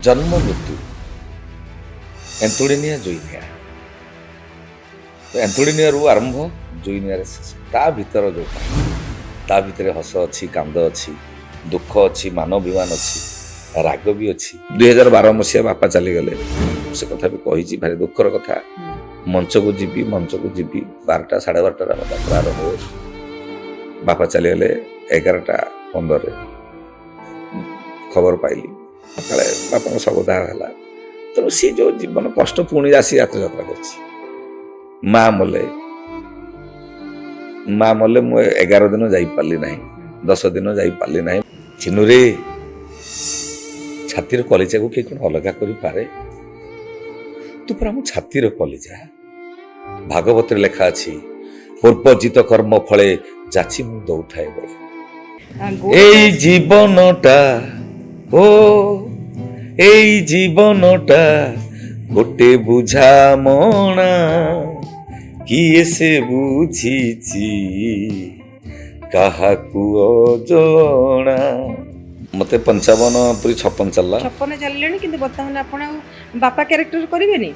जन्म मृत्यु एंतुड़िनिया जोइनिया तो एंतुड़िनिया रु आरंभ जोइनिया रे शेष ता भीतर जो ता भीतर हस अच्छी कांद अच्छी दुख अच्छी मानवीमान अच्छी राग भी अच्छी 2012 मसीहा बापा चली गले से कथा भी कही भारी दुखर कथा मंच को जीवी 12टा 12:30 यात्रा आरंभ हुए बापा चली गले 11:15 खबर पाइली बापा सबदा है तेणु सी जो जीवन कष्ट पुणी आसी यात्रा कर माँ मले मु 11 दिन जापारि ना 10 दिन जापारि ना चिन्नु रे छातीर कलिजा को किए कौन अलग करे तू पूरा मो छातीर कलिजा भागवत लेखा अच्छी पूर्वजित कर्म फले जाची मु दौथाए ए जीवनटा ओ এই জীবনটা গোটে বুঝামଣା কিয়ে সে বুঝিছি কাহাকু অজଣା মতে 55 পুরি 56 চললা 56 চললেনি কিন্তু বর্তমানে আপন বাপা ক্যারেক্টার করিবেনি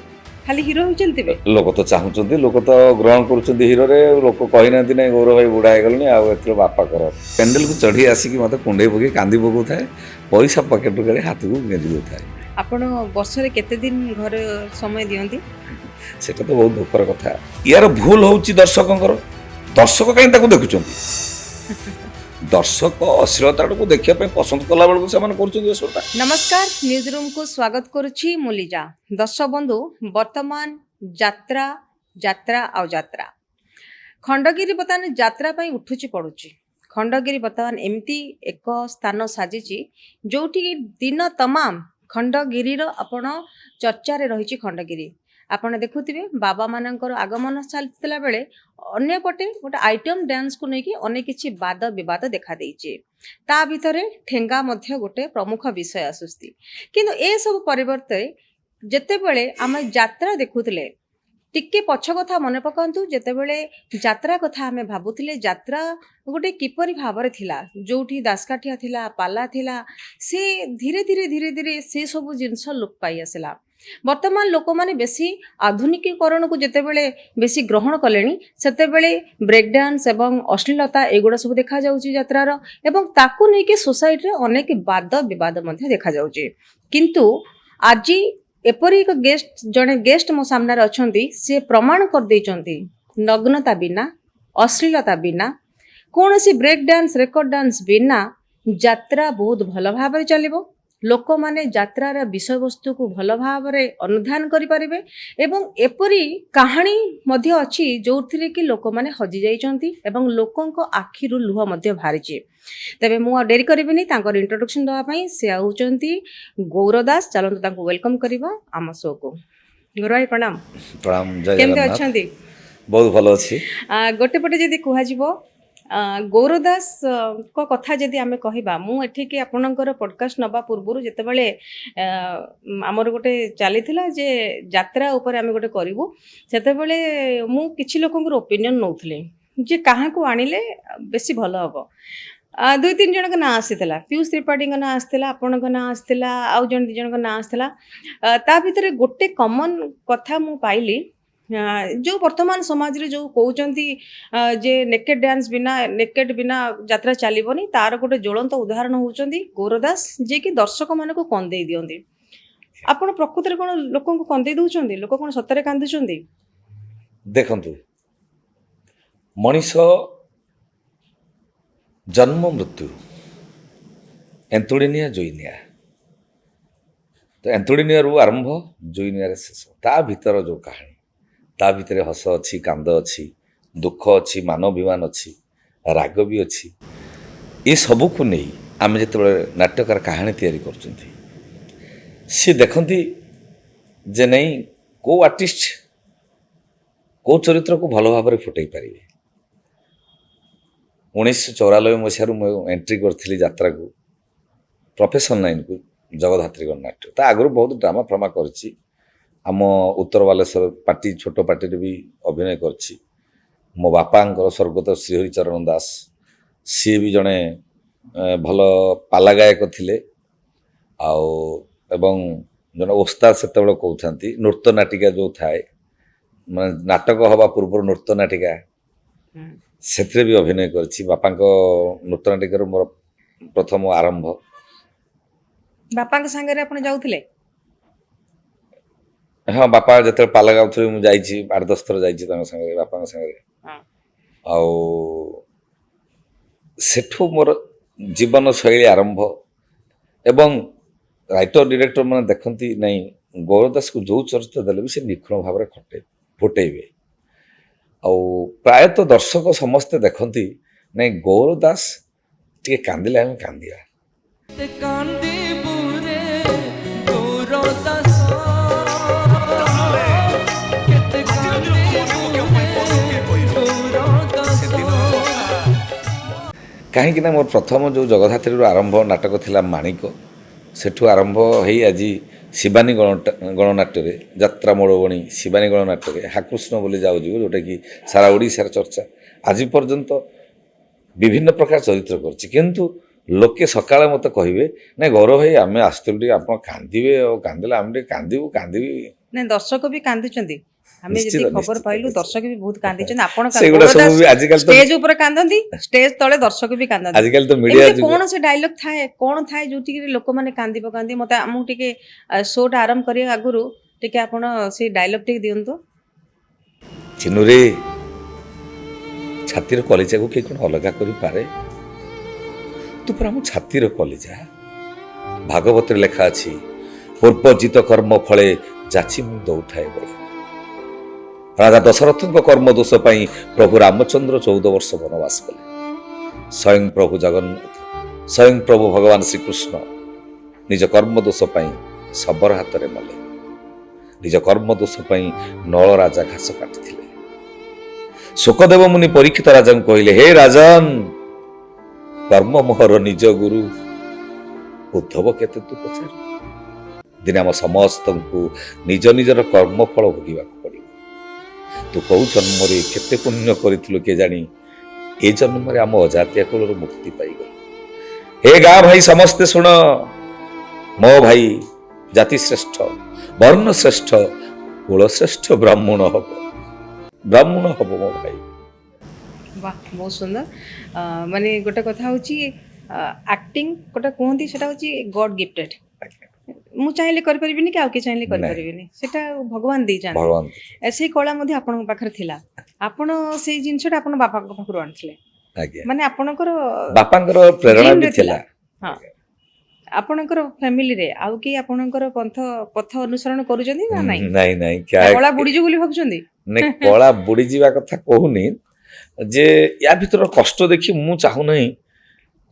খালি হিরো হইচন্তি লোক তো চাহুচন্তি লোক তো গ্রহণ করুচন্তি হিরো রে লোক কହି নাନ୍ତି নাই গৌরव भाई बुढ़ा हे गलनी आ एतलो बापा कर पेंडल को चढ़ी आसी कि मते कुंडे पके कांदी पकौ थाए पैसा पकेट करे हाथ को गेंदी थाए आपण वर्ष रे केते दिन घर समय दियंती सेटा तो बहुत दुखर कथा यार भूल होउची दर्शकंकर दर्शक काई ताको देखुचंती दर्शक अश्लीलता को देखिया पे पसंद कला बेलको से मन करचंती सोटा नमस्कार न्यूज रूम को स्वागत करुछि मुलिजा दर्शक बंधु वर्तमान यात्रा यात्रा आ यात्रा खंडगिरी बर्तमान यात्रा पई उठुची पड़ुची खंडगिरी बर्तमान एमती एक स्थान साजिची जोठी दिन तमाम खंडगिरी आपण चर्चा रे रही खंडगिरी आपण देखुथिबे बाबा मानकर आगमन चलतिला बेले अन्य पटे गोटे आइटम डांस को लेकिन अनेक किछि वाद विवाद देखा देइचे ता भितरे ठेंगा मध्य गोटे प्रमुख विषय आसुस्ती किंतु ए सब परिवर्ते जेते बेले आम यात्रा देखुथिले टिके पछ कथा मन पकांतु जेते बेले यात्रा कथा आमे भाबुथिले यात्रा गोटे किपरि भाबरे थिला जोठी दासकाठिया थिला पाला थिला से धीरे धीरे धीरे धीरे से सब जिंस लोप पाई आसला वर्तमान लोक माने बेसी आधुनिकीकरण को जेते बेले बेसी ग्रहण कलेनी सेते बेले ब्रेक डांस एवं अश्लीलता एगुड़ा सब देखा जाउची यात्रार एवं ताकू नै के सोसाइटी रे अनेक वाद विवाद मध्ये देखा जाउची किंतु आज एपरी एक गेस्ट जने गेस्ट मो सामने अछंती से प्रमाण कर देइचंती नग्नता बिना अश्लीलता बिना कोनोसी ब्रेक डांस रेकॉर्ड डांस बिना यात्रा बहुत भल भाबरे चलिबो लोक माने यात्रार विषय वस्तु को भल भाबरे अनुधान करि परिबे एवं एपरी कहानी मध्य अछि जोथिरे कि लोक माने हजि जाइचंती एवं लोकंको आखिरु लुह मध्य भारिछि तबे मु डेरी करबिनी तांकर इंट्रोडक्शन दवा पई से आउचंती गौरव दास चलंतु तांको वेलकम करबा आम शो को गौरव भाई प्रणाम प्रणाम जय केमते जगन्नाथ अछंती बहुत भलो अछि गोटे पटे जदि कुहा जिवो गौरव दास को कथा जदि आमे कहिबा मु एठी के आपनकर पॉडकास्ट नबा पूर्वरु जते बेले हमर गोटे चलीथिला जे यात्रा ऊपर आमे गोटे करिवु सेते बेले मु किछि लोकंकर ओपिनियन नउथले जे कहा को आनिले बेसी भलो हबो 2-3 जन का ना आसीला पीयूष त्रिपाठी का ना आसीला आपन का ना आसीला आउ जन 2 जन का ना आसीला ता भितरे गोटे कॉमन कथा मु पाइली जो वर्तमान समाज रे जो कहउचंती जे नेकेड डांस बिना नेकेड बिना यात्रा चलीबनी तार गोटे ज्वलंत उदाहरण होउचंती गौरदास जे कि दर्शक मान को कंदे दियंती आपण प्रकृति रे कोन लोकन को कंदे दउचंती लोक कोन सतरे कांदुचंती देखंतु मनीष जन्म मृत्यु एंतुड़िनिया जोइनिया तो एंतुड़िनिया रु आरंभ जोइनिया रे शेष ता भीतर जो कहानी ता भीतर हस अच्छी कांद अच्छी दुख अच्छी मानवीमान अच्छी राग भी अच्छी ये सबू को नहीं आम जो नाट्यकार कहानी तैयारी करचंती सी देखती जे नहीं को आर्टिस्ट को चरित्र को भल भाव फुटई पारे 1994 मसीह एंट्री करी यात्रा को प्रोफेशनल लाइन को जगधात्री गणनाट्य ता आगु बहुत ड्रामा फ्रामा करची आम उत्तर बालेश्वर पार्टी छोट पार्टी भी अभिनय करची मो बापांकर स्वर्गत श्रीहरिचरण दास सी भी जड़े भल पाला गायक थिले ଏବଂ ଜଣେ ଓସ୍ତାଦ ସେତେବେଳେ କହୁଥାନ୍ତି ନୃତ୍ୟ ନାଟିକା ଯେଉଁ ଥାଏ ମାନେ ନାଟକ ହେବା ପୂର୍ବରୁ ନୃତ୍ୟ ନାଟିକା ହୁଁ। ସେଥିରେ ବି ଅଭିନୟ କରିଛି। ବାପାଙ୍କ ନୃତ୍ୟ ନାଟିକାରୁ ମୋର ପ୍ରଥମ ଆରମ୍ଭ। ବାପାଙ୍କ ସାଙ୍ଗରେ ଆପଣ ଯାଉଥିଲେ? ହଁ, ବାପା ଯେତେବେଳେ ପାଲା ଗାଉଥିଲେ ମୁଁ ଯାଇଛି, 8-10 ଥର ଯାଇଛି ତାଙ୍କ ସାଙ୍ଗରେ, ବାପାଙ୍କ ସାଙ୍ଗରେ। ହଁ। ଆଉ ସେଠୁ ମୋର ଜୀବନ ଶୈଳୀ ଆରମ୍ଭ। ଏବଂ ରାଇଟର ଡିରେକ୍ଟର ମାନେ ଦେଖନ୍ତି ନାଇଁ ଗୌର ଦାସକୁ ଯୋଉ ଚରିତ୍ର ଦେଲେ ବି ସେ ନିଖୁଣ ଭାବରେ ଫୁଟେଇବେ। ଆଉ ପ୍ରାୟତଃ ଦର୍ଶକ ସମସ୍ତେ ଦେଖନ୍ତି ନାଇଁ ଗୌର ଦାସ ଟିକେ କାନ୍ଦିଲେ ଆମେ କାନ୍ଦିବା। କାହିଁକି ନା ମୋର ପ୍ରଥମ ଯେଉଁ ଜଗଧାତ୍ରୀରୁ ଆରମ୍ଭ ନାଟକ ଥିଲା ମାଣିକ, ସେଠୁ ଆରମ୍ଭ ହେଇ ଆଜି ଶିବାନୀ ଗଣନାଟ୍ୟରେ ଯାତ୍ରା ମୋଳବଣୀ ଶିବାନୀ ଗଣନାଟ୍ୟରେ ହାକୃଷ୍ଣ ବୋଲି ଯାଉଛି ଯେଉଁଟାକି ସାରା ଓଡ଼ିଶାର ଚର୍ଚ୍ଚା। ଆଜି ପର୍ଯ୍ୟନ୍ତ ବିଭିନ୍ନ ପ୍ରକାର ଚରିତ୍ର କରିଛି, କିନ୍ତୁ ଲୋକେ ସକାଳେ ମୋତେ କହିବେ ନାଇଁ ଗୌରବ ଭାଇ ଆମେ ଆସିଥିଲୁ ଟିକେ ଆପଣ କାନ୍ଦିବେ, ଆଉ କାନ୍ଦିଲେ ଆମେ ଟିକେ କାନ୍ଦିବି। ନାଇଁ ଦର୍ଶକ ବି କାନ୍ଦିଛନ୍ତି, ଆମେ ନିଶ୍ଚିତ, ଯେତିକି ଖବର ନିଶ୍ଚିତ, ପାଇଲୁ ନିଶ୍ଚିତ। ଦର୍ଶକ ବି ବହୁତ କାନ୍ଦିଛନ୍ତି। ଆପଣ ସେଗୁଡ଼ା ଗୌର ସବୁ ଦାସ ବି ଆଜିକାଲି ତ ଷ୍ଟେଜ ଉପରେ କାନ୍ଦନ୍ତି, ଷ୍ଟେଜ ତଳେ ଦର୍ଶକ ବି କାନ୍ଦନ୍ତି। ଆଜିକାଲି ତ ମିଡ଼ିଆ ଏମିତି ଯୁଗ। କଣ ସେ ଡାଇଲଗ ଥାଏ, କଣ ଥାଏ ଯୋଉଠିକି ଲୋକମାନେ କାନ୍ଦି ପକାନ୍ତି? ମତେ ଆମକୁ ଟିକେ ଶୋଟା ଆରମ୍ଭ କରିବା ଆଗରୁ ଟିକେ ଆପଣ ସେଇ ଡାଇଲଗ ଟିକେ ଦିଅନ୍ତୁ। ଚିନୁରେ ଛାତିର କଲିଜାକୁ କିଏ କଣ ଅଲଗା କରିପାରେ? ତୁ ପରା ମୋ ଛାତିର କଲିଜା। ଭାଗବତରେ ଲେଖା ଅଛି ପୂର୍ବଜିତ କର୍ମ ଫଳେ ଯାଚି ମୁଁ ଦଉଥାଏ ବଳେ। ରାଜା ଦଶରଥଙ୍କ କର୍ମ ଦୋଷ ପାଇଁ ପ୍ରଭୁ ରାମଚନ୍ଦ୍ର 14 ବର୍ଷ ବନବାସ କଲେ। ସ୍ୱୟଂ ପ୍ରଭୁ ଜଗନ୍ନାଥ, ସ୍ୱୟଂ ପ୍ରଭୁ ଭଗବାନ ଶ୍ରୀକୃଷ୍ଣ ନିଜ କର୍ମ ଦୋଷ ପାଇଁ ଶବର ହାତରେ ମଲେ। ନିଜ କର୍ମ ଦୋଷ ପାଇଁ ନଳ ରାଜା ଘାସ କାଟିଥିଲେ। ଶୋକଦେବ ମୁନି ପରୀକ୍ଷିତ ରାଜାଙ୍କୁ କହିଲେ, ହେ ରାଜନ, କର୍ମ ମୋହର ନିଜ ଗୁରୁ, ଉଦ୍ଧବ କେତେ ତୁ ପଚାରୁ। ଦିନେ ଆମ ସମସ୍ତଙ୍କୁ ନିଜ ନିଜର କର୍ମଫଳ ଭୋଗିବାକୁ ପଡ଼ିବ। ତୁ କୋଉ ଜନ୍ମରେ କେତେ ପୁଣ୍ୟ କରିଥିଲୁ କିଏ ଜାଣି, ଏ ଜନ୍ମରେ ଆମ ଅଜାତିଆ କୁଳରୁ ମୁକ୍ତି ପାଇଗଲୁ। ହେ ଗାଁ ଭାଇ ସମସ୍ତେ ଶୁଣ, ମୋ ଭାଇ ଜାତି ଶ୍ରେଷ୍ଠ, ବର୍ଣ୍ଣ ଶ୍ରେଷ୍ଠ, କୁଳ ଶ୍ରେଷ୍ଠ ବ୍ରାହ୍ମଣ ହବ ମୋ ଭାଇ। ବାহ, ବହୁତ ସୁନ୍ଦର। ମାନେ ଗୋଟେ କଥା ହଉଛି ଆକ୍ଟିଂ ଗୋଟେ କୁହନ୍ତି ସେଟା ହଉଛି ଗଡ୍ ଗିଫ୍ଟେଡ୍। ମୁଁ ଚାହିଁଲେ କରିପାରିବିନି କି ଆଉ କିଏ ଚାହିଁଲେ କରିପାରିବିନି, ସେଟା ଭଗବାନ ଦେଇଛନ୍ତି। ଭଗବାନ ସେଇ କଳା ମଧ୍ୟ ଆପଣଙ୍କ ପାଖରେ ଥିଲା। ଆପଣ ସେଇ ଜିନିଷଟା ଆପଣ ବାପାଙ୍କ ପାଖରୁ ଆଣିଥିଲେ। ଆଜ୍ଞା, ମାନେ ଆପଣଙ୍କର ବାପାଙ୍କର ପ୍ରେରଣା ବି ଥିଲା। ହଁ, ଆପଣଙ୍କର ଫ୍ୟାମିଲିରେ ଆଉ କେହି ଆପଣଙ୍କର ପଥ ଅନୁସରଣ କରୁଛନ୍ତି ନା ନାଇଁ? ନାଇଁ କଳା ବୁଡିଯିବ ବୋଲି ଭାବୁଛନ୍ତି? ନାଇଁ, କଳା ବୁଡିଯିବା କଥା କହୁନି, ଯେ ୟା ଭିତର କଷ୍ଟ ଦେଖି ମୁଁ ଚାହୁଁନାହିଁ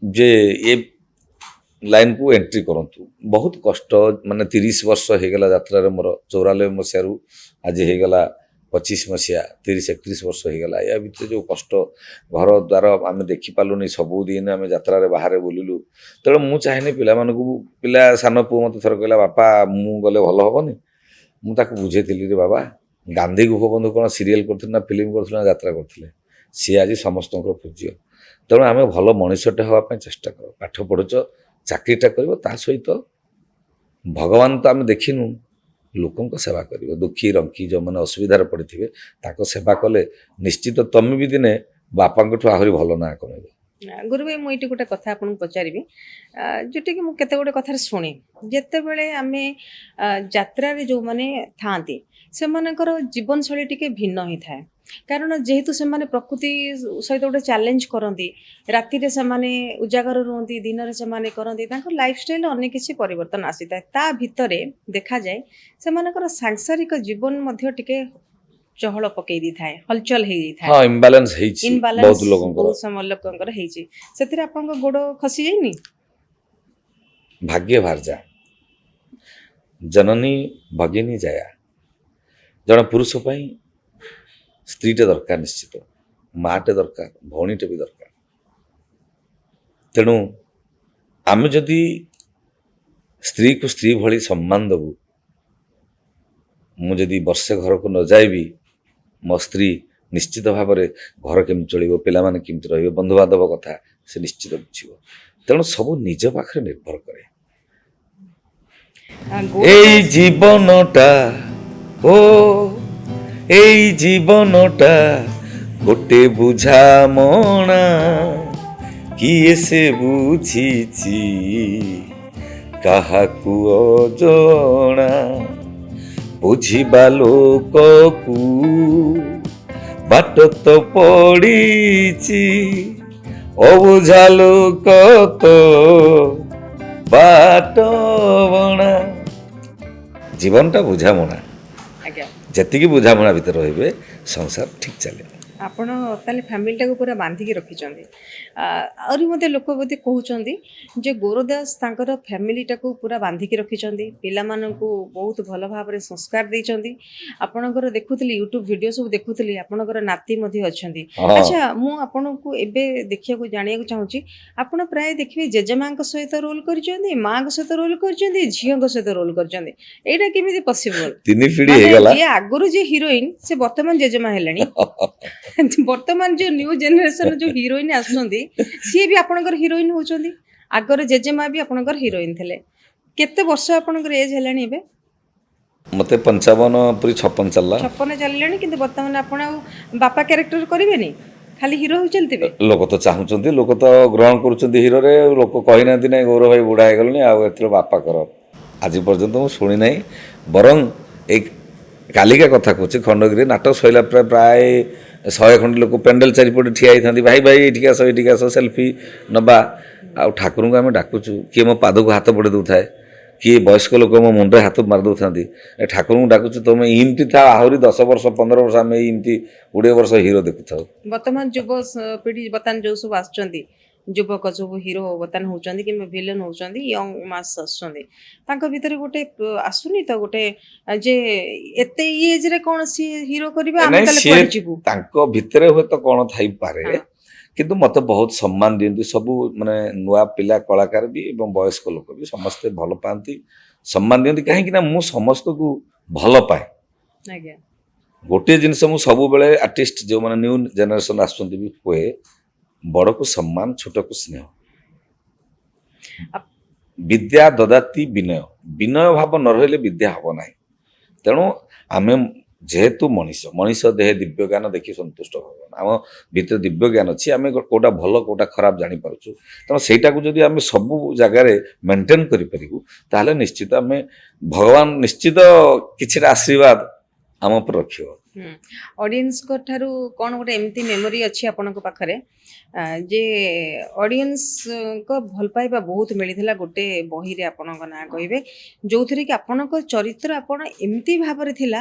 ଯେ ଏ ଲାଇନକୁ ଏଣ୍ଟ୍ରି କରନ୍ତୁ। ବହୁତ କଷ୍ଟ, ମାନେ 30 ବର୍ଷ ହେଇଗଲା ଯାତ୍ରାରେ ମୋର, 94 ମସିହାରୁ ଆଜି ହେଇଗଲା 25 ମସିହା, 30-31 ବର୍ଷ ହେଇଗଲା। ୟା ଭିତରେ ଯେଉଁ କଷ୍ଟ, ଘର ଦ୍ୱାର ଆମେ ଦେଖିପାରିଲୁନି, ସବୁଦିନ ଆମେ ଯାତ୍ରାରେ ବାହାରେ ବୁଲିଲୁ। ତେଣୁ ମୁଁ ଚାହେଁନି ପିଲାମାନଙ୍କୁ, ପିଲା ସାନ ପୁଅ ମୋତେ ଥରେ କହିଲା, ବାପା ମୁଁ ଗଲେ ଭଲ ହବନି? ମୁଁ ତାକୁ ବୁଝେଇଥିଲି, ରେ ବାବା, ଗାନ୍ଧୀ ଗୋପବନ୍ଧୁ କ'ଣ ସିରିଏଲ କରୁଥିଲେ ନା ଫିଲ୍ମ କରୁଥିଲେ ନା ଯାତ୍ରା କରୁଥିଲେ? ସିଏ ଆଜି ସମସ୍ତଙ୍କର ପୂଜ୍ୟ। ତେଣୁ ଆମେ ଭଲ ମଣିଷଟେ ହେବା ପାଇଁ ଚେଷ୍ଟା କର। ପାଠ ପଢ଼ୁଛ, ଚାକିରିଟା କରିବ, ତା ସହିତ ଭଗବାନ ତ ଆମେ ଦେଖିନୁ, ଲୋକଙ୍କ ସେବା କରିବ। ଦୁଃଖୀ ରଙ୍କି ଯେଉଁମାନେ ଅସୁବିଧାରେ ପଡ଼ିଥିବେ ତାଙ୍କ ସେବା କଲେ ନିଶ୍ଚିତ ତମେ ବି ଦିନେ ବାପାଙ୍କଠୁ ଆହୁରି ଭଲ ନାଁ କମେଇବ। ଗୁରୁ ଭାଇ, ମୁଁ ଏଇଠି ଗୋଟେ କଥା ଆପଣଙ୍କୁ ପଚାରିବି, ଯେଉଁଟାକି ମୁଁ କେତେ ଗୋଟେ କଥାରେ ଶୁଣେ। ଯେତେବେଳେ ଆମେ ଯାତ୍ରାରେ ଯେଉଁମାନେ ଥାଆନ୍ତି ସେମାନଙ୍କର ଜୀବନଶୈଳୀ ଟିକେ ଭିନ୍ନ ହେଇଥାଏ। କାରଣ ଯେହେତୁ ସେମାନେ ପ୍ରକୃତି ସହିତ ଗୋଟେ ଚ୍ୟାଲେଞ୍ଜ କରନ୍ତି, ରାତିରେ ସେମାନେ ଉଜାଗର ରୁହନ୍ତି, ଦିନରେ ସେମାନେ କରନ୍ତି, ତାଙ୍କ ଲାଇଫଷ୍ଟାଇଲରେ ଅନେକ କିଛି ପରିବର୍ତ୍ତନ ଆସିଥାଏ। ତା ଭିତରେ ଦେଖାଯାଏ ସେମାନଙ୍କର ସାଂସାରିକ ଜୀବନ ମଧ୍ୟ ଟିକେ ଚହଳ ପକେଇ ଦେଇଥାଏ, ହଲଚଲ ହେଇଯାଇଥାଏ। ହଁ, ଇମ୍ବାଲାନ୍ସ ହେଇଛି ବହୁତ ଲୋକଙ୍କର। ବହୁତ ସମୟ ଲୋକଙ୍କର ହେଇଛି। ସେଥିରେ ଆପଣଙ୍କ ଗୋଡ ଖସି ଯାଇନି? ଭାଗ୍ୟ ଭାର୍ଜା ଜନନୀ ଭଗିନୀ ଜାୟା। ଜଣେ ପୁରୁଷ ପାଇଁ ସ୍ତ୍ରୀଟେ ଦରକାର, ନିଶ୍ଚିତ ମାଟେ ଦରକାର, ଭଉଣୀଟେ ବି ଦରକାର। ତେଣୁ ଆମେ ଯଦି ସ୍ତ୍ରୀକୁ ସ୍ତ୍ରୀ ଭଳି ସମ୍ମାନ ଦେବୁ, ମୁଁ ଯଦି ବର୍ଷେ ଘରକୁ ନ ଯାଇବି, ମୋ ସ୍ତ୍ରୀ ନିଶ୍ଚିତ ଭାବରେ ଘର କେମିତି ଚଳିବ, ପିଲାମାନେ କେମିତି ରହିବେ, ବନ୍ଧୁବାନ୍ଧବ କଥା ସେ ନିଶ୍ଚିତ ବୁଝିବ। ତେଣୁ ସବୁ ନିଜ ପାଖରେ ନିର୍ଭର କରେ। এই জীবনটা ও এই জীবনটা ଗୋଟେ ବୁଝାମଣା କିଏ ସେ ବୁଝିଛି କାହାକୁ ଅଜଣା ବୁଝିବା ଲୋକକୁ ବାଟ ତ ପଡ଼ିଛି ଅବୁଝା ଲୋକ ତ ବାଟ ବଣା ଜୀବନଟା ବୁଝାମଣା ଆଜ୍ଞା ଯେତିକି ବୁଝାମଣା ଭିତରେ ରହିବେ ସଂସାର ଠିକ ଚାଲିବ। ଆପଣ ତାହେଲେ ଫ୍ୟାମିଲିଟାକୁ ପୁରା ବାନ୍ଧିକି ରଖିଛନ୍ତି। ଆହୁରି ମଧ୍ୟ ଲୋକ ବୋଧେ କହୁଛନ୍ତି ଯେ ଗୁରୁଦାସ ତାଙ୍କର ଫ୍ୟାମିଲିଟାକୁ ପୁରା ବାନ୍ଧିକି ରଖିଛନ୍ତି, ପିଲାମାନଙ୍କୁ ବହୁତ ଭଲ ଭାବରେ ସଂସ୍କାର ଦେଇଛନ୍ତି। ଆପଣଙ୍କର ଦେଖୁଥିଲି ୟୁଟ୍ୟୁବ୍ ଭିଡ଼ିଓ ସବୁ ଦେଖୁଥିଲି, ଆପଣଙ୍କର ନାତି ମଧ୍ୟ ଅଛନ୍ତି। ହଁ ଆଚ୍ଛା, ମୁଁ ଆପଣଙ୍କୁ ଏବେ ଦେଖିବାକୁ ଜାଣିବାକୁ ଚାହୁଁଛି, ଆପଣ ପ୍ରାୟ ଦେଖିବେ ଜେଜେମାଙ୍କ ସହିତ ରୋଲ୍ କରିଛନ୍ତି, ମାଙ୍କ ସହିତ ରୋଲ୍ କରିଛନ୍ତି, ଝିଅଙ୍କ ସହିତ ରୋଲ୍ କରିଛନ୍ତି। ଏଇଟା କେମିତି ପସିବଲ୍? ତିନି ପିଢ଼ି ମାନେ ହେଇଗଲା। ଯିଏ ଆଗରୁ ଯିଏ ହିରୋଇନ୍ ସେ ବର୍ତ୍ତମାନ ଜେଜେମା ହେଲେଣି। ବର୍ତ୍ତମାନ ଯୋଉ ନ୍ୟୁ ଜେନେରେସନ ଯୋଉ ହିରୋଇନ ଆସୁଛନ୍ତି ସିଏ ବି ଆପଣଙ୍କର ହିରୋଇନ ହଉଛନ୍ତି। ଆଗର ଜେଜେମା ବି ଆପଣଙ୍କର ହିରୋଇନ ଥିଲେ। କେତେ ବର୍ଷ ଆପଣଙ୍କର ଏଜ୍ ହେଲାଣି ଏବେ? ମତେ 55 ପୁରୀ 56 ଚାଲିଲା। 56 ଚାଲିଲାଣି, କିନ୍ତୁ ବର୍ତ୍ତମାନ ଆପଣ ଆଉ ବାପା କ୍ୟାରେକ୍ଟର କରିବେନି, ଖାଲି ହିରୋ ହେଇ ଚାଲିଥିବେ। ଲୋକ ତ ଚାହୁଁଛନ୍ତି, ଲୋକ ତ ଗ୍ରହଣ କରୁଛନ୍ତି ହିରୋରେ। ଲୋକ କହିନାହାନ୍ତି ନାଇଁ ଗୌରବ ଭାଇ ବୁଢ଼ା ହେଇଗଲେଣି ଆଉ ଏଥିରେ ବାପା କର। ଆଜି ପର୍ଯ୍ୟନ୍ତ ମୁଁ ଶୁଣି ନାହିଁ। ବରଂ ଏଇ କାଲିକା କଥା କହୁଛି, ଖଣ୍ଡଗିରି ନାଟକ ସରିଲା ପ୍ରାୟ 100 ଖଣ୍ଡେ ଲୋକ ପେଣ୍ଡେଲ ଚାରିପଟେ ଠିଆ ହେଇଥାନ୍ତି, ଭାଇ ଭାଇ ଏଇଠିକି ଆସ ସେଲ୍ଫି ନେବା। ଆଉ ଠାକୁରଙ୍କୁ ଆମେ ଡାକୁଛୁ, କିଏ ମୋ ପାଦକୁ ହାତ ବଢ଼େଇ ଦେଉଥାଏ, କିଏ ବୟସ୍କ ଲୋକ ମୋ ମୁଣ୍ଡରେ ହାତ ମାରି ଦେଉଥାନ୍ତି। ଏ ଠାକୁରଙ୍କୁ ଡାକୁଛୁ ତମେ ଏମିତି ଥାଅ, ଆହୁରି 10 ବର୍ଷ 15 ବର୍ଷ ଆମେ ଏମିତି 20 ବର୍ଷ ହିରୋ ଦେଖୁଥାଉ। ବର୍ତ୍ତମାନ ଯୁବ ପିଢ଼ି ବର୍ତ୍ତମାନ ଯୋଉ ସବୁ ଆସୁଛନ୍ତି, ଯୁବକ ସବୁ ହିରୋ ବର୍ତ୍ତମାନ ହଉଛନ୍ତି କିମ୍ବା ଭିଲେନ ହଉଛନ୍ତି, ୟଙ୍ଗ ମାସ୍ ଆସୁଛନ୍ତି, ତାଙ୍କ ଭିତରେ ଗୋଟେ ଆସୁନି ତ ଗୋଟେ ଯେ ଏତେ ଏଜରେ କଣ ସିଏ ହିରୋ କରିବେ, ଆମେ ନାଇଁ ତାହେଲେ ସିଏ କୁଆଡେ ଯିବୁ? ତାଙ୍କ ଭିତରେ ହୁଏତ କ'ଣ ଥାଇପାରେ, ହଁ। କିନ୍ତୁ ମୋତେ ବହୁତ ସମ୍ମାନ ଦିଅନ୍ତି ସବୁ, ମାନେ ନୂଆ ପିଲା କଳାକାର ବି ଏବଂ ବୟସ୍କ ଲୋକ ବି ସମସ୍ତେ ଭଲ ପାଆନ୍ତି, ସମ୍ମାନ ଦିଅନ୍ତି। କାହିଁକି ନା ମୁଁ ସମସ୍ତଙ୍କୁ ଭଲ ପାଏ। ଆଜ୍ଞା। ଗୋଟିଏ ଜିନିଷ ମୁଁ ସବୁବେଳେ ଆର୍ଟିଷ୍ଟ ଯେଉଁମାନେ ନ୍ୟୁ ଜେନେରେସନ୍ ଆସୁଛନ୍ତି ବି କୁହେ, ବଡ଼କୁ ସମ୍ମାନ, ଛୋଟକୁ ସ୍ନେହ। ଆପ- ବିଦ୍ୟା ଦଦାତି ବିନୟ, ବିନୟ ଭାବ ନ ରହିଲେ ବିଦ୍ୟା ହେବ ନାହିଁ। ତେଣୁ ଆମେ ଯେହେତୁ ମଣିଷ ଦେହେ ଦିବ୍ୟ ଜ୍ଞାନ ଦେଖି ସନ୍ତୁଷ୍ଟ ଭଗବାନ, ଆମ ଭିତରେ ଦିବ୍ୟ ଜ୍ଞାନ ଅଛି, ଆମେ କୋଉଟା ଭଲ କୋଉଟା ଖରାପ ଜାଣିପାରୁଛୁ। ତେଣୁ ସେଇଟାକୁ ଯଦି ଆମେ ସବୁ ଜାଗାରେ ମେଣ୍ଟେନ୍ କରିପାରିବୁ, ତାହେଲେ ନିଶ୍ଚିତ ଆମେ ଭଗବାନ ନିଶ୍ଚିତ କିଛିଟା ଆଶୀର୍ବାଦ ଆମ ଉପରେ ରଖିବ। ଅଡ଼ିଏନ୍ସଙ୍କ ଠାରୁ କ'ଣ ଗୋଟେ ଏମିତି ମେମୋରି ଅଛି ଆପଣଙ୍କ ପାଖରେ ଯେ ଅଡ଼ିଏନ୍ସଙ୍କ ଭଲ ପାଇବା ବହୁତ ମିଳିଥିଲା ଗୋଟେ ବହିରେ, ଆପଣଙ୍କ ନାଁ କହିବେ, ଯୋଉଥିରେ କି ଆପଣଙ୍କ ଚରିତ୍ର ଆପଣ ଏମିତି ଭାବରେ ଥିଲା,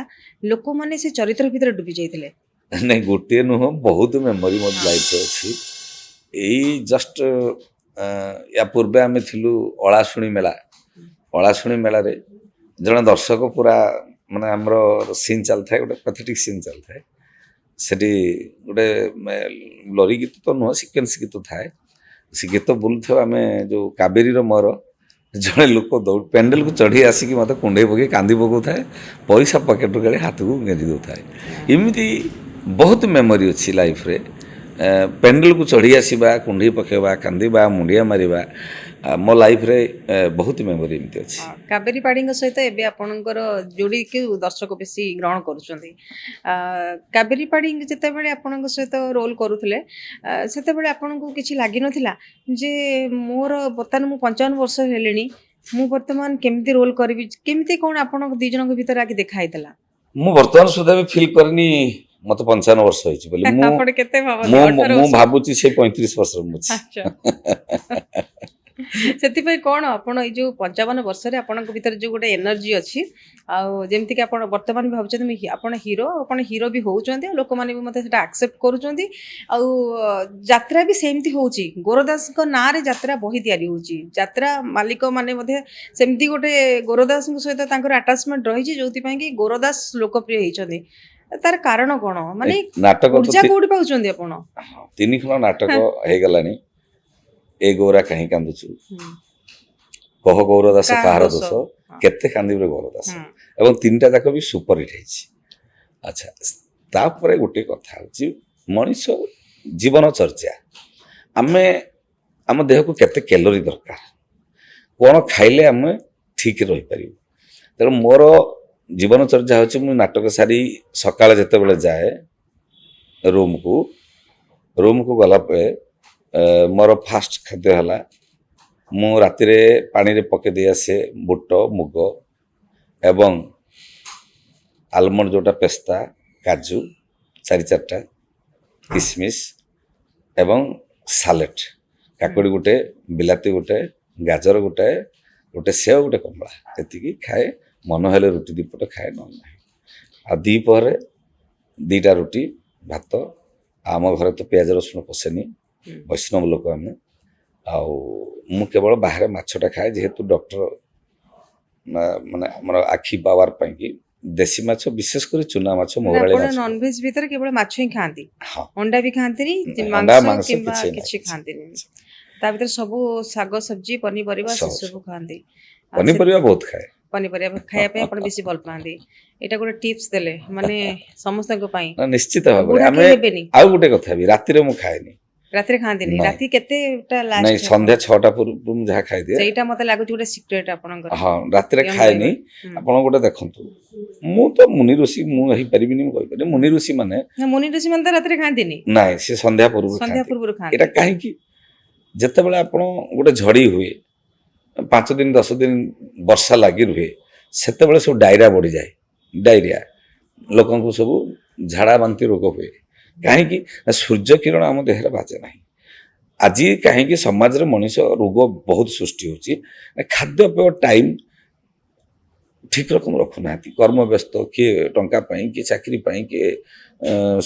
ଲୋକମାନେ ସେ ଚରିତ୍ର ଭିତରେ ଡୁବି ଯାଇଥିଲେ? ନାଇଁ ଗୋଟିଏ ନୁହଁ, ବହୁତ ମେମୋରି ମୋ ଲାଇଫରେ ଅଛି। ଏଇ ଜଷ୍ଟ ୟା ପୂର୍ବେ ଆମେ ଥିଲୁ ଅଳାଶୁଣୀ ମେଳାରେ ଜଣେ ଦର୍ଶକ ପୁରା, ମାନେ ଆମର ସିନ୍ ଚାଲିଥାଏ, ଗୋଟେ ପାଥେଟିକ୍ ସିନ୍ ଚାଲିଥାଏ। ସେଠି ଗୋଟେ ଲରି ଗୀତ ତ ନୁହଁ, ସିକ୍ୱେନ୍ସ ଗୀତ ଥାଏ। ସେ ଗୀତ ବୁଲୁଥିବ, ଆମେ ଯେଉଁ କାବେରୀର ମୋର ଜଣେ ଲୋକ ପେଣ୍ଡେଲକୁ ଚଢ଼ି ଆସିକି ମୋତେ କୁଣ୍ଡେଇ ପକେଇ କାନ୍ଦି ପକାଉଥାଏ, ପଇସା ପକେଟରୁ କାଢ଼ି ହାତକୁ ଗେଞ୍ଜି ଦେଉଥାଏ। ଏମିତି ବହୁତ ମେମୋରି ଅଛି ଲାଇଫରେ। ପେଣ୍ଡେଲକୁ ଚଢ଼ି ଆସିବା, କୁଣ୍ଢେଇ ପକାଇବା, କାନ୍ଦିବା, ମୁଣ୍ଡିଆ ମାରିବା, ମୋ ଲାଇଫରେ ବହୁତ ମେମୋରି ଏମିତି ଅଛି। କାବେରୀ ପାଢ଼ୀଙ୍କ ସହିତ ଏବେ ଆପଣଙ୍କର ଯୋଡ଼ିକି ଦର୍ଶକ ବେଶୀ ଗ୍ରହଣ କରୁଛନ୍ତି। କାବେରୀ ପାଢ଼ୀ ଯେତେବେଳେ ଆପଣଙ୍କ ସହିତ ରୋଲ୍ କରୁଥିଲେ, ସେତେବେଳେ ଆପଣଙ୍କୁ କିଛି ଲାଗିନଥିଲା ଯେ ମୋର ବର୍ତ୍ତମାନ ମୁଁ 55 ବର୍ଷ ହେଲିଣି, ମୁଁ ବର୍ତ୍ତମାନ କେମିତି ରୋଲ୍ କରିବି, କେମିତି କ'ଣ ଆପଣଙ୍କ ଦୁଇ ଜଣଙ୍କ ଭିତରେ ଆଗେ ଦେଖା ହେଇଥିଲା? ମୁଁ ବର୍ତ୍ତମାନ ସୁଦ୍ଧା ବି ଫିଲ୍ କରିନି ମତେ 55 ବର୍ଷ ହେଇଛି ବୋଲି। ଆପଣ କେତେ ଭାବନ୍ତି? ମୁଁ 18 ମୁଁ ବର୍ଷ? ଭାବୁଛି ସେ 35 ବର୍ଷର ମୁଁ ଅଛି। ଆଚ୍ଛା। ସେଥିପାଇଁ କ'ଣ ଆପଣ ଏଇ ଯୋଉ 55 ବର୍ଷରେ ଆପଣଙ୍କ ଭିତରେ ଯୋଉ ଗୋଟେ ଏନର୍ଜି ଅଛି, ଆଉ ଯେମିତିକି ଆପଣ ବର୍ତ୍ତମାନ ବି ଭାବୁଛନ୍ତି ଆପଣ ହିରୋ ବି ହଉଛନ୍ତି, ଆଉ ଲୋକମାନେ ବି ମୋତେ ସେଟା ଆକ୍ସେପ୍ଟ କରୁଛନ୍ତି। ଆଉ ଯାତ୍ରା ବି ସେମିତି ହଉଛି, ଗୋରଦାସଙ୍କ ନାଁରେ ଯାତ୍ରା ବହି ତିଆରି ହଉଛି, ଯାତ୍ରା ମାଲିକ ମାନେ ମଧ୍ୟ ସେମିତି ଗୋଟେ ଗୋରଦାସଙ୍କ ସହିତ ତାଙ୍କର ଆଟାଚମେଣ୍ଟ ରହିଛି, ଯୋଉଥିପାଇଁ କି ଗୋରଦାସ ଲୋକପ୍ରିୟ ହେଇଛନ୍ତି। ତାର କାରଣ କ'ଣ? ମାନେ ନାଟକ ତ ଉର୍ଜା କୋଉଠି ପାଉଛନ୍ତି ଆପଣ? 3 ଖଣ୍ଡ ନାଟକ ହେଇଗଲାଣି। ଏ ଗୌରା କାହିଁ କାନ୍ଦୁଛୁ, କହ ଗୌରଦାସ କାହାର ଦୋଷ, କେତେ କାନ୍ଦିବେ ଗୌରଦାସ, ଏବଂ 3ଟା ଯାକ ବି ସୁପରହିଟ୍ ହେଇଛି। ଆଚ୍ଛା, ତାପରେ ଗୋଟେ କଥା ହେଉଛି ମଣିଷ ଜୀବନ ଚର୍ଚ୍ଚା। ଆମେ ଆମ ଦେହକୁ କେତେ କ୍ୟାଲୋରି ଦରକାର, କ'ଣ ଖାଇଲେ ଆମେ ଠିକ୍ ରହିପାରିବୁ। ତେଣୁ ମୋର ଜୀବନଚର୍ଯ୍ୟା ହେଉଛି ମୁଁ ନାଟକ ସାରି ସକାଳେ ଯେତେବେଳେ ଯାଏ ରୁମ୍କୁ ଗଲା ପରେ ମୋର ଫାଷ୍ଟ ଖାଦ୍ୟ ହେଲା ମୁଁ ରାତିରେ ପାଣିରେ ପକେଇ ଦେଇ ଆସେ ବୁଟ ମୁଗ ଏବଂ ଆଲମଣ୍ଡ ଯେଉଁଟା ପେସ୍ତା କାଜୁ 4-4ଟା କିସମିସ୍ ଏବଂ ସାଲେଟ୍ କାକୁଡ଼ି ଗୋଟେ ବିଲାତି ଗୋଟେ ଗାଜର ଗୋଟେ ସେଓ ଗୋଟେ କମଳା ଏତିକି ଖାଏ। ମନ ହେଲେ ରୁଟି ଦୁଇପଟ ଖାଏ ନହେଲେ ନାହିଁ। ଆଉ ଦ୍ୱିପହରେ 2ଟା ରୁଟି ଭାତ। ଆମ ଘରେ ତ ପିଆଜ ରସୁଣ ପଶେନି, ବୈଷ୍ଣବ ଲୋକ ଆମେ। ଆଉ ମୁଁ କେବଳ ବାହାରେ ମାଛଟା ଖାଏ ଯେହେତୁ ଡକ୍ଟର ମାନେ ଆମର ଆଖି ପାୱାର ପାଇଁକି ଦେଶୀ ମାଛ ବିଶେଷ କରି ଚୁନା ମାଛ ମହୁରାଳି ଆପଣ ମାଛ। ନନଭେଜ ଭିତରେ କେବଳ ମାଛ ହିଁ ଖାଆନ୍ତି, ହଁ ଅଣ୍ଡା ବି ଖାଆନ୍ତିନି, ଅଣ୍ଡା ମାଂସ ମାଂସ କିମ୍ବା କିଛି କିଛି ନାହିଁ। ଖାଆନ୍ତିନି। ତା ଭିତରେ ସବୁ ଶାଗ ସବଜି ପନିପରିବା ସବୁ ସେସବୁ ଖାଆନ୍ତି। ଆଉ ପନିପରିବା ବହୁତ ଖାଏ। ପନିପରିବା ଖାଇବା ପାଇଁ ଆପଣ ବେଶୀ ଭଲ ପାଆନ୍ତି। ଏଇଟା ଗୋଟେ ଟିପ୍ସ ଦେଲେ ମାନେ ସମସ୍ତଙ୍କ ପାଇଁ। ନା ନିଶ୍ଚିତ ଭାବରେ ବୁଢା ଆମେ କେହି ହେବେନି। ଆଉ ଗୋଟେ କଥା ବି ରାତିରେ ମୁଁ ଖାଏନି। ରାତିରେ ଖାଆନ୍ତିନି? ନାଇଁ। ରାତି କେତେଟା ନାଇଁ ଲାଷ୍ଟ? ସନ୍ଧ୍ୟା 6ଟା ପୂର୍ବରୁ ମୁଁ ଯାହା ଖାଇଦିଏ। ସେଇଟା ମତେ ଲାଗୁଛି ଗୋଟେ ସିକ୍ରେଟ ଆପଣଙ୍କର। ହଁ ରାତିରେ ୟଙ୍ଗ ଖାଏନି। ରହିବାର। ଆପଣ ଗୋଟେ ଦେଖନ୍ତୁ ମୁଁ ତ ମୁନି ଋଷି ମୁଁ ହେଇପାରିବିନି ମୁଁ କହିପାରିବି ମୁନି ଋଷି ମାନେ ନା ମୁନି ଋଷି ମାନେ ତ ରାତିରେ ଖାଆନ୍ତିନି, ନାଇଁ ସେ ସନ୍ଧ୍ୟା ପୂର୍ବରୁ ସନ୍ଧ୍ୟା ଖାଆନ୍ତି। ପୂର୍ବରୁ ଖାଆନ୍ତି। ଏଇଟା କାହିଁକି? ଯେତେବେଳେ ଆପଣ ଗୋଟେ ଝଡ଼ି ହୁଏ 5 ଦିନ 10 ଦିନ ବର୍ଷା ଲାଗି ରୁହେ ସେତେବେଳେ ସବୁ ଡାଇରିଆ ବଢ଼ିଯାଏ। ଡାଇରିଆ ଲୋକଙ୍କୁ ସବୁ ଝାଡ଼ା ବାନ୍ତି ରୋଗ ହୁଏ। କାହିଁକି? ନା ସୂର୍ଯ୍ୟ କିରଣ ଆମ ଦେହରେ ବାଜେ ନାହିଁ। ଆଜି କାହିଁକି ସମାଜରେ ମଣିଷ ରୋଗ ବହୁତ ସୃଷ୍ଟି ହେଉଛି? ଖାଦ୍ୟପେୟ ଟାଇମ୍ ଠିକ୍ ରକମ ରଖୁନାହାନ୍ତି। କର୍ମ ବ୍ୟସ୍ତ, କିଏ ଟଙ୍କା ପାଇଁ, କିଏ ଚାକିରି ପାଇଁ, କିଏ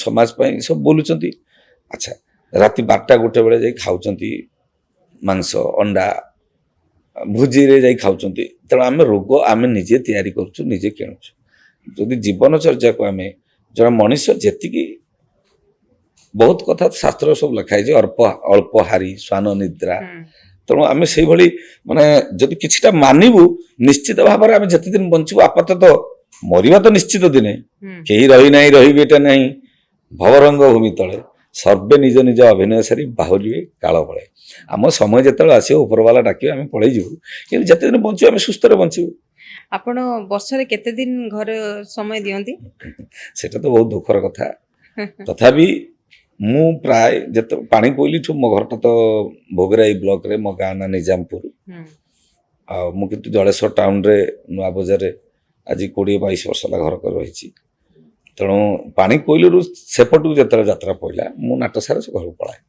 ସମାଜ ପାଇଁ ସବୁ ବୋଲୁଛନ୍ତି। ଆଚ୍ଛା ରାତି 12ଟା 1ଟା ବେଳେ ଯାଇ ଖାଉଛନ୍ତି ମାଂସ ଅଣ୍ଡା ଭୋଜିରେ ଯାଇ ଖାଉଛନ୍ତି। ତେଣୁ ଆମେ ରୋଗ ଆମେ ନିଜେ ତିଆରି କରୁଛୁ ନିଜେ କିଣୁଛୁ। ଯଦି ଜୀବନଚର୍ଯ୍ୟାକୁ ଆମେ ଜଣେ ମଣିଷ ଯେତିକି ବହୁତ କଥା ଶାସ୍ତ୍ର ସବୁ ଲେଖା ହେଇଛି ଅଳ୍ପ ହାରି ଶ୍ୱାନ ନିଦ୍ରା। ତେଣୁ ଆମେ ସେଇଭଳି ମାନେ ଯଦି କିଛିଟା ମାନିବୁ ନିଶ୍ଚିତ ଭାବରେ ଆମେ ଯେତେ ଦିନ ବଞ୍ଚିବୁ ଆପାତତଃ ମରିବା ତ ନିଶ୍ଚିତ ଦିନେ। କେହି ରହିନାହିଁ ରହିବେ ଏଟା ନାହିଁ ଭବରଙ୍ଗ ଭୂମି ତଳେ ସର୍ବେ ନିଜ ନିଜ ଅଭିନୟ ସାରି ବାହୁରିବେ କାଳ ବଳେ। ଆମ ସମୟ ଯେତେବେଳେ ଆସିବ ଉପରବାଲା ଡାକିବେ ଆମେ ପଳେଇଯିବୁ, କିନ୍ତୁ ଯେତେ ଦିନ ବଞ୍ଚିବୁ ଆମେ ସୁସ୍ଥରେ ବଞ୍ଚିବୁ। ଆପଣ ବର୍ଷରେ କେତେ ଦିନ ଘରେ ସମୟ ଦିଅନ୍ତି? ସେଟା ତ ବହୁତ ଦୁଃଖର କଥା। ତଥାପି ମୁଁ ପ୍ରାୟ ଯେତେ ପାଣି କୋଇଲିଠୁ ମୋ ଘରଟା ତ ଭୋଗରାଇ ବ୍ଲକରେ, ମୋ ଗାଁ ନା ନିଜାମପୁର। ଆଉ ମୁଁ କିନ୍ତୁ ଜଳେଶ୍ୱର ଟାଉନରେ ନୂଆ ବଜାରରେ ଆଜି 20-22 ବର୍ଷ ହେଲା ଘର କରି ରହିଛି। ତେଣୁ ପାଣି କୋଇଲିରୁ ସେପଟକୁ ଯେତେବେଳେ ଯାତ୍ରା ପଡ଼ିଲା ମୁଁ ନାଟସାରା ସେ ଘରକୁ ପଳାଏ,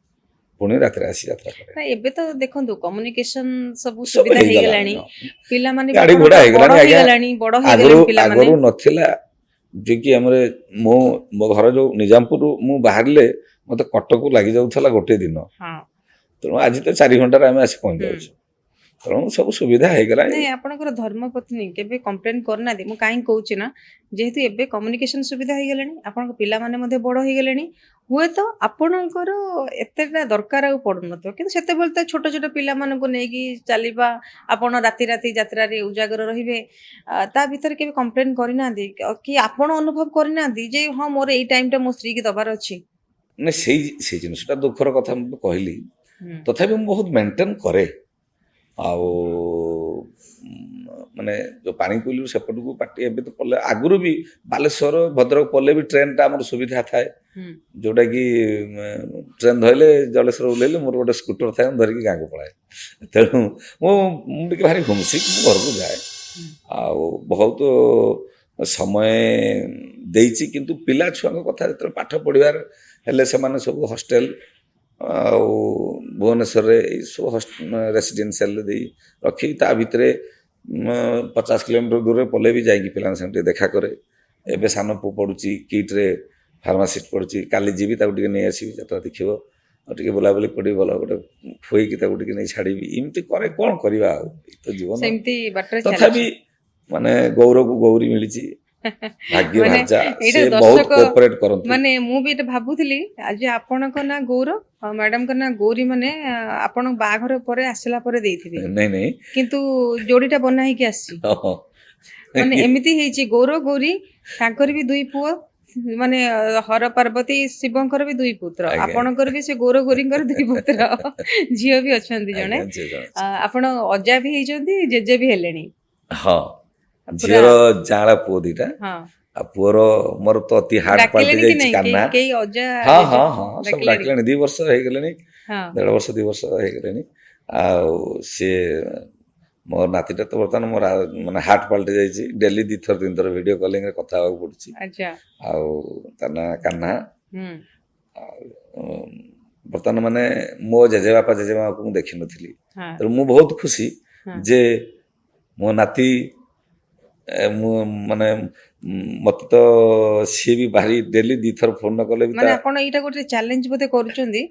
ପୁଣି ରାତିରେ ଆସି ଯାତ୍ରା କରେ। ନା ଏବେ ତ ଦେଖନ୍ତୁ କମ୍ୟୁନିକେସନ ସବୁ ସବୁ ସୁବିଧା ହେଇଗଲାଣି। ହେଇଗଲାଣି, ପିଲାମାନେ ବି ଗାଡ଼ି ଘୋଡ଼ା ଆପଣଙ୍କର ବଡ ହେଇଗଲାଣି। ଆଜ୍ଞା ବଡ ହେଇଗଲେଣି ପିଲାମାନେ। ଆଗରୁ ନଥିଲା ଯେ କି ଆମର ମୋ ଘର ଯୋଉ ନିଜାମପୁରରୁ ମୁଁ ବାହାରିଲେ ମତେ କଟକକୁ ଲାଗି ଯାଉଥିଲା 1 ଦିନ। ହଁ ତେଣୁ ଆଜି ତ 4 ଘଣ୍ଟାରେ ଆମେ ଆସି ପହଞ୍ଚି ଯାଉଛୁ। ତେଣୁ ସବୁ ସୁବିଧା ହେଇଗଲାଣି। ନାଇଁ ଆପଣଙ୍କର ଧର୍ମପତ୍ନୀ କେବେ କମ୍ପ୍ଲେନ କରିନାହାନ୍ତି? ମୁଁ କାହିଁକି କହୁଛି ନା ଯେହେତୁ ଏବେ କମ୍ୟୁନିକେସନ ସୁବିଧା ହେଇଗଲାଣି, ଆପଣଙ୍କ ପିଲାମାନେ ମଧ୍ୟ ବଡ ହେଇଗଲେଣି, ହୁଏତ ଆପଣଙ୍କର ଏତେଟା ଦରକାର ଆଉ ପଡୁନଥିବ, କିନ୍ତୁ ସେତେବେଳେ ତ ଛୋଟ ଛୋଟ ପିଲାମାନଙ୍କୁ ନେଇକି ଚାଲିବା, ଆପଣ ରାତି ରାତି ଯାତ୍ରାରେ ଉଜାଗର ରହିବେ, ତା ଭିତରେ କେବେ କମ୍ପ୍ଲେନ କରିନାହାନ୍ତି କି ଆପଣ ଅନୁଭବ କରିନାହାନ୍ତି ଯେ ହଁ ମୋର ଏଇ ଟାଇମଟା ମୋ ସ୍ତ୍ରୀ କି ଦବାର ଅଛି? ନା ସେଇ ଜିନିଷଟା ଦୁଃଖର କଥା ମୁଁ କହିଲି। ତଥାପି ମୁଁ ବହୁତ ମେଣ୍ଟେନ କରେ। ଆଉ ମାନେ ଯେଉଁ ପାଣି କୋଇଲିରୁ ସେପଟକୁ ପାଟି ଏବେ ତ ପଡ଼ିଲେ ଆଗରୁ ବି ବାଲେଶ୍ୱର ଭଦ୍ରକ ପଡ଼ିଲେ ବି ଟ୍ରେନଟା ଆମର ସୁବିଧା ଥାଏ, ଯେଉଁଟାକି ଟ୍ରେନ୍ ଧରିଲେ ଜଳେଶ୍ୱର ଓହ୍ଲେଇଲେ ମୋର ଗୋଟେ ସ୍କୁଟର ଥାଏ ମୁଁ ଧରିକି ଗାଁକୁ ପଳାଏ। ତେଣୁ ମୁଁ ଟିକେ ଭାରି ହୁମ୍ସିକ୍, ମୁଁ ଘରକୁ ଯାଏ ଆଉ ବହୁତ ସମୟ ଦେଇଛି। କିନ୍ତୁ ପିଲା ଛୁଆଙ୍କ କଥା ଯେତେବେଳେ ପାଠ ପଢ଼ିବାର ହେଲେ ସେମାନେ ସବୁ ହଷ୍ଟେଲ ଆଉ ଭୁବନେଶ୍ୱରରେ ଏଇସବୁ ରେସିଡେନ୍ସିଆଲରେ ଦେଇ ରଖି ତା ଭିତରେ 50 କିଲୋମିଟର ଦୂରରେ ପଳେଇ ବି ଯାଇକି ପିଲାଙ୍କ ସାଙ୍ଗେ ଟିକେ ଦେଖା କରେ। ଏବେ ସାନ ପୁଅ ପଢ଼ୁଛି କିଟ୍ରେ, ଫାର୍ମାସିଷ୍ଟ ପଢ଼ୁଛି। କାଲି ଯିବି ତାକୁ ଟିକେ ନେଇ ଆସିବି, ଯାତ୍ରା ଦେଖିବ ଆଉ ଟିକେ ବୁଲାବୁଲି କରି ଭଲ ଗୋଟେ ଖୁଏଇକି ତାକୁ ଟିକେ ନେଇ ଛାଡ଼ିବି। ଏମିତି କରେ, କ'ଣ କରିବା ଆଉ ଏଇ ତ ଜୀବନ। ସେମିତି ବାଟରେ ତଥାପି ମାନେ ଗୌରକୁ ଗୌରୀ ମିଳିଛି, ଭାଗ୍ୟ ମାନେ ଭାଜା ଏଇଟା ସେ ବହୁତ ଦର୍ଶକ କୋଅପରେଟ୍ କରନ୍ତି। ମାନେ ମୁଁ ବି ଏଇଟା ଭାବୁଥିଲି ଆଜି ଆପଣଙ୍କ ନାଁ ଗୌର ଆଉ ମ୍ୟାଡାମଙ୍କ ନାଁ ଗୌରୀ, ମାନେ ଆପଣ ବାହାଘର ପରେ ଆସିଲା ପରେ ଦେଇଥିବେ, ନାଇଁ କିନ୍ତୁ ଯୋଡିଟା ବନା ହେଇକି ଆସିଛି। ହଁ। ମାନେ ଏମିତି ହେଇଛି ଗୌର ଗୌରୀ, ତାଙ୍କର ବି 2 ପୁଅ, ମାନେ ହର ପାର୍ବତୀ ଶିବଙ୍କର ବି 2 ପୁତ୍ର, ଆଜ୍ଞା। ଆପଣଙ୍କର ବି ସେ ଗୌର ଗୌରୀଙ୍କର 2 ପୁତ୍ର, ଝିଅ ବି ଅଛନ୍ତି ଜଣେ। ଆଜ୍ଞା, ଝିଅ ଜଣେ ଅଛି। ଆପଣ ଅଜା ବି ହେଇଛନ୍ତି, ଜେଜେ ବି ହେଲେଣି। ହଁ ପୁରା ଝିଅର ଯାଆଁଳା ପୁଅ ଦିଟା ହଁ ଆଉ ପୁଅର ମୋର ତ ଅତି ହାର୍ଟ ପାଲ୍ଟି ଡାକିଲେଣି କି ଯାଇଛି ନାଇଁ କାହ୍ନା। କେହି ଅଜା ହଁ ଜେଜେ ହଁ ହଁ ସବୁ ଡାକିଲେଣି? ଡାକିଲେଣି 2 ବର୍ଷ ହେଇଗଲେଣି, ହଁ 1.5 ବର୍ଷ 2 ବର୍ଷ ହେଇଗଲେଣି। ଆଉ ସିଏ ମୋ ନାତିଟା ତ ବର୍ତ୍ତମାନ ମୋର ମାନେ ହାର୍ଟ ପାଲ୍ଟି ଯାଇଛି, ଡେଲି 2 ଥର 3 ଥର ଭିଡ଼ିଓ କଲିଂରେ କଥା ହେବାକୁ ପଡୁଛି। ଆଚ୍ଛା ଆଉ ତା ନାଁ କାହ୍ନା। ହୁଁ ଉଁ, ବର୍ତ୍ତମାନ ମାନେ ମୋ ଜେଜେବାପା ଜେଜେମାକୁ ମୁଁ ଦେଖିନଥିଲି, ହଁ ତେଣୁ ମୁଁ ବହୁତ ଖୁସି ହଁ ଯେ ମୋ ନାତି ମୁଁ ମାନେ ମତେ ତ ସିଏ ବି ଭାରି ଡେଲି 2 ଥର ଫୋନ ନ କଲେ ବି ତା ମାନେ ଆପଣ ଏଇଟା ଗୋଟେ ଚ୍ୟାଲେଞ୍ଜ ବୋଧେ କରୁଛନ୍ତି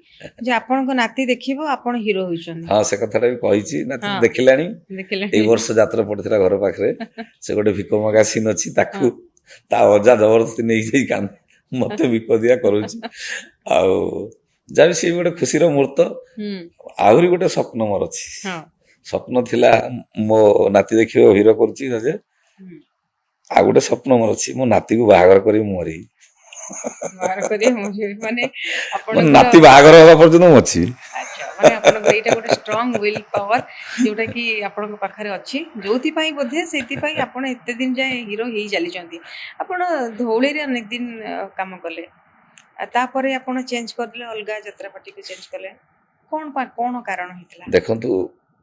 ଯେ ଆପଣଙ୍କ ନାତି ଦେଖିବ ଆପଣ ହିରୋ ହୋଇଛନ୍ତି। ହଁ ସେ କଥାଟା ବି କହିଛି, ନାତି ହଁ ଦେଖିଲାଣି। ଦେଖିଲେଣି? ଏଇ ବର୍ଷ ଯାତ୍ରା ପଡିଥିଲା ଘର ପାଖରେ, ସେ ଗୋଟେ ଭିକ ମଗା ସିନ୍ ଅଛି, ତାକୁ ହଁ ତା ଅଜା ଜବରଦସ୍ତି ନେଇଯାଇ ମତେ ଭିକ ଦିଆ କରୁଛି। ଆଉ ଯାହା ବି ସିଏ ଗୋଟେ ଖୁସିର ମୁହୂର୍ତ୍ତ। ହୁଁ ଆହୁରି ଗୋଟେ ସ୍ୱପ୍ନ ମୋର ଅଛି, ହଁ ସ୍ୱପ୍ନ ଥିଲା ମୋ ନାତି ଦେଖିବ ହିରୋ କରୁଛି ଯେ, ହୁଁ ଆଉ ଗୋଟେ ସ୍ୱପ୍ନ ମୋର ଅଛି ମୋ ନାତିକୁ ବାହାଘର କରିବି ମୁଁ ମରିବି। ବାହାର କରିବେ ମାନେ ମୋ ଆପଣଙ୍କର ନାତି ବାହାଘର ହେବା ପର୍ଯ୍ୟନ୍ତ ମୁଁ ଅଛି। ଆଚ୍ଛା ମାନେ ଆପଣଙ୍କର ଏଇଟା ଗୋଟେ ଷ୍ଟ୍ରଙ୍ଗ ୱିଲ୍ ପାୱାର ଯୋଉଟା କି ଆପଣଙ୍କ ପାଖରେ ଅଛି, ଯୋଉଥିପାଇଁ ବୋଧେ ସେଇଥିପାଇଁ ଆପଣ ଏତେ ଦିନ ଯାଏ ହିରୋ ହେଇ ଚାଲିଛନ୍ତି। ଆପଣ ଧଉଳିରେ ଅନେକ ଦିନ କାମ କଲେ, ଆଉ ତାପରେ ଆପଣ ଚେଞ୍ଜ କରିଦେଲେ, ଅଲଗା ଯାତ୍ରା ପାର୍ଟିକୁ ଚେଞ୍ଜ କଲେ, କଣ କାରଣ ହେଇଥିଲା? ଦେଖନ୍ତୁ,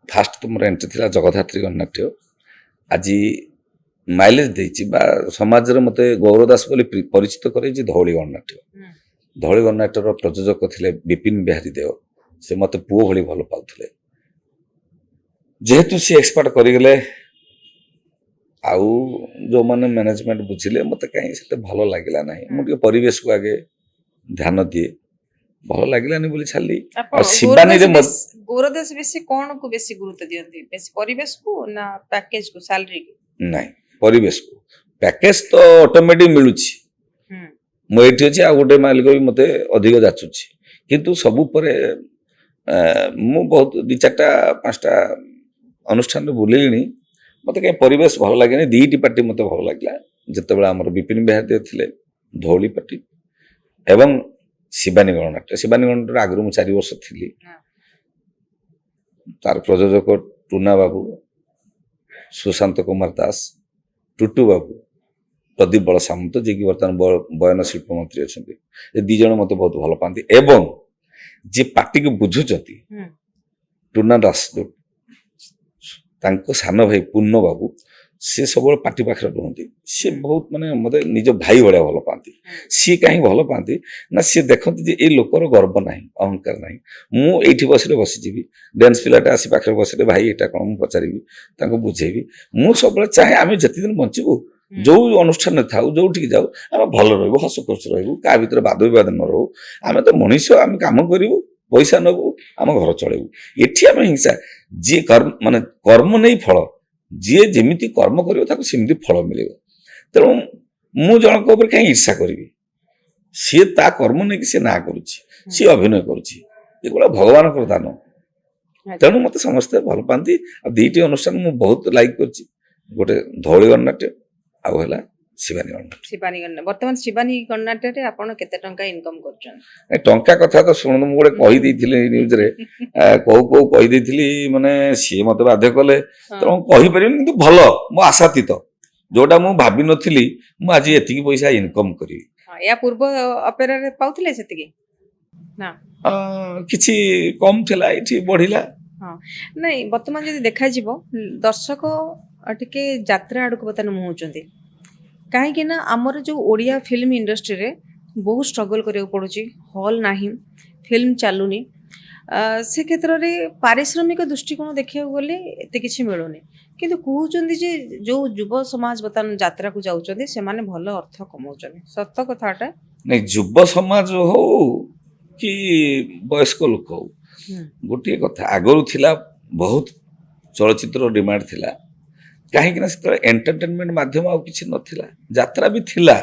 ଫାଷ୍ଟ ତ ମୋର ଏଣ୍ଟ୍ରି ଥିଲା ଜଗଦ୍ଧାତ୍ରୀ ଗଣନାଟ୍ୟ। ଆଜି ମାଇଲେଜ ଦେଇଛି ବା ସମାଜରେ ମତେ ଗୌର ଦାସ ବୋଲି ପରିଚିତ କରେଇଛି ଧଉଳି ଗଣନାଟ୍ୟ। ହୁଁ ଧଉଳି ଗଣନାଟ୍ୟର ପ୍ରଯୋଜକ ଥିଲେ ବିପିନ ବିହାରୀ ଦେଓ। ସେ ମତେ ପୁଅ ଭଳି ଭଲ ପାଉଥିଲେ। ଯେହେତୁ ସେ ଏକ୍ସପର୍ଟ କରିଗଲେ, ଆଉ ଯୋଉମାନେ ମ୍ୟାନେଜମେଣ୍ଟ ବୁଝିଲେ, ମତେ କାହିଁ ସେତେ ଭଲ ଲାଗିଲା ନାହିଁ। ମୁଁ ଟିକେ ପରିବେଶକୁ ଆଗେ ଧ୍ୟାନ ଦିଏ, ଭଲ ଲାଗିଲାନି ବୋଲି ଛାଡିଲି। ଆପଣ ଆଉ ଶିବାନୀରେ ଗୌରଦାସ ବେଶୀ କଣକୁ ବେଶୀ ଗୁରୁତ୍ୱ ଦିଅନ୍ତି, ବେଶୀ ପରିବେଶକୁ ନା ପ୍ୟାକେଜକୁ, ସାଲାରୀକୁ? ନାଇଁ, ପରିବେଶକୁ। ପ୍ୟାକେଜ ତ ଅଟୋମେଟିକ ମିଳୁଛି, ହୁଁ ମୁଁ ଏଇଠି ଅଛି, ଆଉ ଗୋଟେ ମାଲିକ ବି ମତେ ଅଧିକ ଯାଚୁଛି, କିନ୍ତୁ ସବୁ ପରେ ମୁଁ ବହୁତ 2-4ଟା 5ଟା ଅନୁଷ୍ଠାନରେ ବୁଲିଲିଣି, ମତେ କାହିଁ ପରିବେଶ ଭଲ ଲାଗେନି। 2ଟି ପାର୍ଟି ମତେ ଭଲ ଲାଗିଲା, ଯେତେବେଳେ ଆମର ବିପିନ ବିହାରୀ ଦେବ ଥିଲେ, ଧଉଳି ପାର୍ଟି ଏବଂ ଶିବାନୀ ଗଣନାଟ୍ୟ। ଶିବାନୀ ଗଣନାଟ୍ୟରେ ଆଗରୁ ମୁଁ 4 ବର୍ଷ ଥିଲି। ହଁ। ତାର ପ୍ରଯୋଜକ ଟୁନା ବାବୁ, ସୁଶାନ୍ତ କୁମାର ଦାସ, ଟୁଟୁ ବାବୁ, ପ୍ରଦୀପ ବଳ ସାମନ୍ତ, ଯିଏକି ବର୍ତ୍ତମାନ ବୟନ ଶିଳ୍ପ ମନ୍ତ୍ରୀ ଅଛନ୍ତି। ଏ 2 ଜଣ ମତେ ବହୁତ ଭଲ ପାଆନ୍ତି ଏବଂ ଯିଏ ପାର୍ଟିକୁ ବୁଝୁଛନ୍ତି, ହୁଁ ଟୁନା ଦାସ ତାଙ୍କ ସାନ ଭାଇ ପୂର୍ଣ୍ଣ ବାବୁ, ସେ ସବୁବେଳେ ପାର୍ଟି ପାଖରେ ରୁହନ୍ତି। ସିଏ ବହୁତ ମାନେ ମତେ ନିଜ ଭାଇ ଭଳିଆ ଭଲ ପାଆନ୍ତି। ସିଏ କାହିଁ ଭଲ ପାଆନ୍ତି ନା, ସିଏ ଦେଖନ୍ତି ଯେ ଏଇ ଲୋକର ଗର୍ବ ନାହିଁ, ଅହଙ୍କାର ନାହିଁ। ମୁଁ ଏଇଠି ବସିଯିବି, ଡ୍ୟାନ୍ସ ପିଲାଟା ଆସି ପାଖରେ ବସିଲେ, ଭାଇ ଏଇଟା କଣ ମୁଁ ପଚାରିବି, ତାଙ୍କୁ ବୁଝେଇବି। ମୁଁ ସବୁବେଳେ ଚାହେଁ ଆମେ ଯେତେ ଦିନ ବଞ୍ଚିବୁ, ଯୋଉ ଅନୁଷ୍ଠାନରେ ଥାଉ, ଯୋଉଠିକି ଯାଉ, ଆମେ ଭଲ ରହିବୁ, ହସ ଖୁସି ରହିବୁ, କାହା ଭିତରେ ବାଦ ବିବାଦ ନ ରହୁ। ଆମେ ତ ମଣିଷ, ଆମେ କାମ କରିବୁ, ପଇସା ନବୁ, ଆମ ଘର ଚଳେଇବୁ। ଏଠି ଆମେ ହିଂସା, ଯିଏ ମାନେ କର୍ମ ନେଇ ଫଳ, ଯିଏ ଯେମିତି କର୍ମ କରିବ ତାକୁ ସେମିତି ଫଳ ମିଳିବ। ତେଣୁ ମୁଁ ଜଣଙ୍କ ଉପରେ କାହିଁ ঈର୍ଷା କରିବି? ସିଏ ତା କର୍ମ ନେଇକି ସିଏ ନାଁ କରୁଛି, ସିଏ ଅଭିନୟ କରୁଛି, ଏଗୁଡ଼ା ଭଗବାନଙ୍କର ଦାନ। ତେଣୁ ମତେ ସମସ୍ତେ ଭଲ ପାଆନ୍ତି। ଆଉ 2ଟି ଅନୁଷ୍ଠାନ ମୁଁ ବହୁତ ଲାଇକ୍ କରିଛି, ଗୋଟେ ଧଉଳି ଗଣନାଟ୍ୟ, ଆଉ ହେଲା ଶିବାନୀ ଗଣନାଟ୍ୟ। ଶିବାନୀ ଗଣନାଟ୍ୟ। ବର୍ତ୍ତମାନ ଶିବାନୀ ଗଣନାଟ୍ୟରେ ଆପଣ କେତେ ଟଙ୍କା ଇନକମ୍ କରୁଛନ୍ତି? ଏ ଟଙ୍କା କଥା ତ ଶୁଣନ୍ତୁ, ମୁଁ ଗୋଟେ କହିଦେଇଥିଲି ନ୍ୟୁଜରେ, କୋଉ କହିଦେଇଥିଲି, ମାନେ ସିଏ ମତେ ବାଧ୍ୟ କଲେ, ତେଣୁ ମୁଁ କହିପାରିବିନି, କିନ୍ତୁ ଭଲ, ମୋ ଆଶାତୀତ, ଯୋଉଟା ମୁଁ ଭାବିନଥିଲି ମୁଁ ଆଜି ଏତିକି ପଇସା ଇନକମ୍ କରିବି। ୟା ପୂର୍ବ ଅପେରାରେ ପାଉଥିଲେ ସେତିକି ନା? କିଛି କମ ଥିଲା, ଏଇଠି ବଢିଲା। ହଁ, ନାଇଁ ବର୍ତ୍ତମାନ ଯଦି ଦେଖାଯିବ, ଦର୍ଶକ ଟିକେ ଯାତ୍ରା ଆଡ଼କୁ ବର୍ତ୍ତମାନ ମୁହୁଁଛନ୍ତି, କାହିଁକି ନା ଆମର ଯେଉଁ ଓଡ଼ିଆ ଫିଲ୍ମ ଇଣ୍ଡଷ୍ଟ୍ରିରେ ବହୁତ ଷ୍ଟ୍ରଗଲ୍ କରିବାକୁ ପଡ଼ୁଛି, ହଲ୍ ନାହିଁ, ଫିଲ୍ମ ଚାଲୁନି। ସେ କ୍ଷେତ୍ରରେ ପାରିଶ୍ରମିକ ଦୃଷ୍ଟିକୋଣ ଦେଖିବାକୁ ଗଲେ ଏତେ କିଛି ମିଳୁନି, କିନ୍ତୁ କହୁଛନ୍ତି ଯେ ଯେଉଁ ଯୁବ ସମାଜ ବର୍ତ୍ତମାନ ଯାତ୍ରାକୁ ଯାଉଛନ୍ତି, ସେମାନେ ଭଲ ଅର୍ଥ କମାଉଛନ୍ତି। ସତ କଥାଟା? ନାଇଁ, ଯୁବ ସମାଜ ହଉ କି ବୟସ୍କ ଲୋକ ହଉ, ଗୋଟିଏ କଥା ଆଗରୁ ଥିଲା, ବହୁତ ଚଳଚ୍ଚିତ୍ର ଡିମାଣ୍ଡ ଥିଲା, କାହିଁକି ନା ସେତେବେଳେ ଏଣ୍ଟରଟେନମେଣ୍ଟ ମାଧ୍ୟମ ଆଉ କିଛି ନଥିଲା। ଯାତ୍ରା ବି ଥିଲା,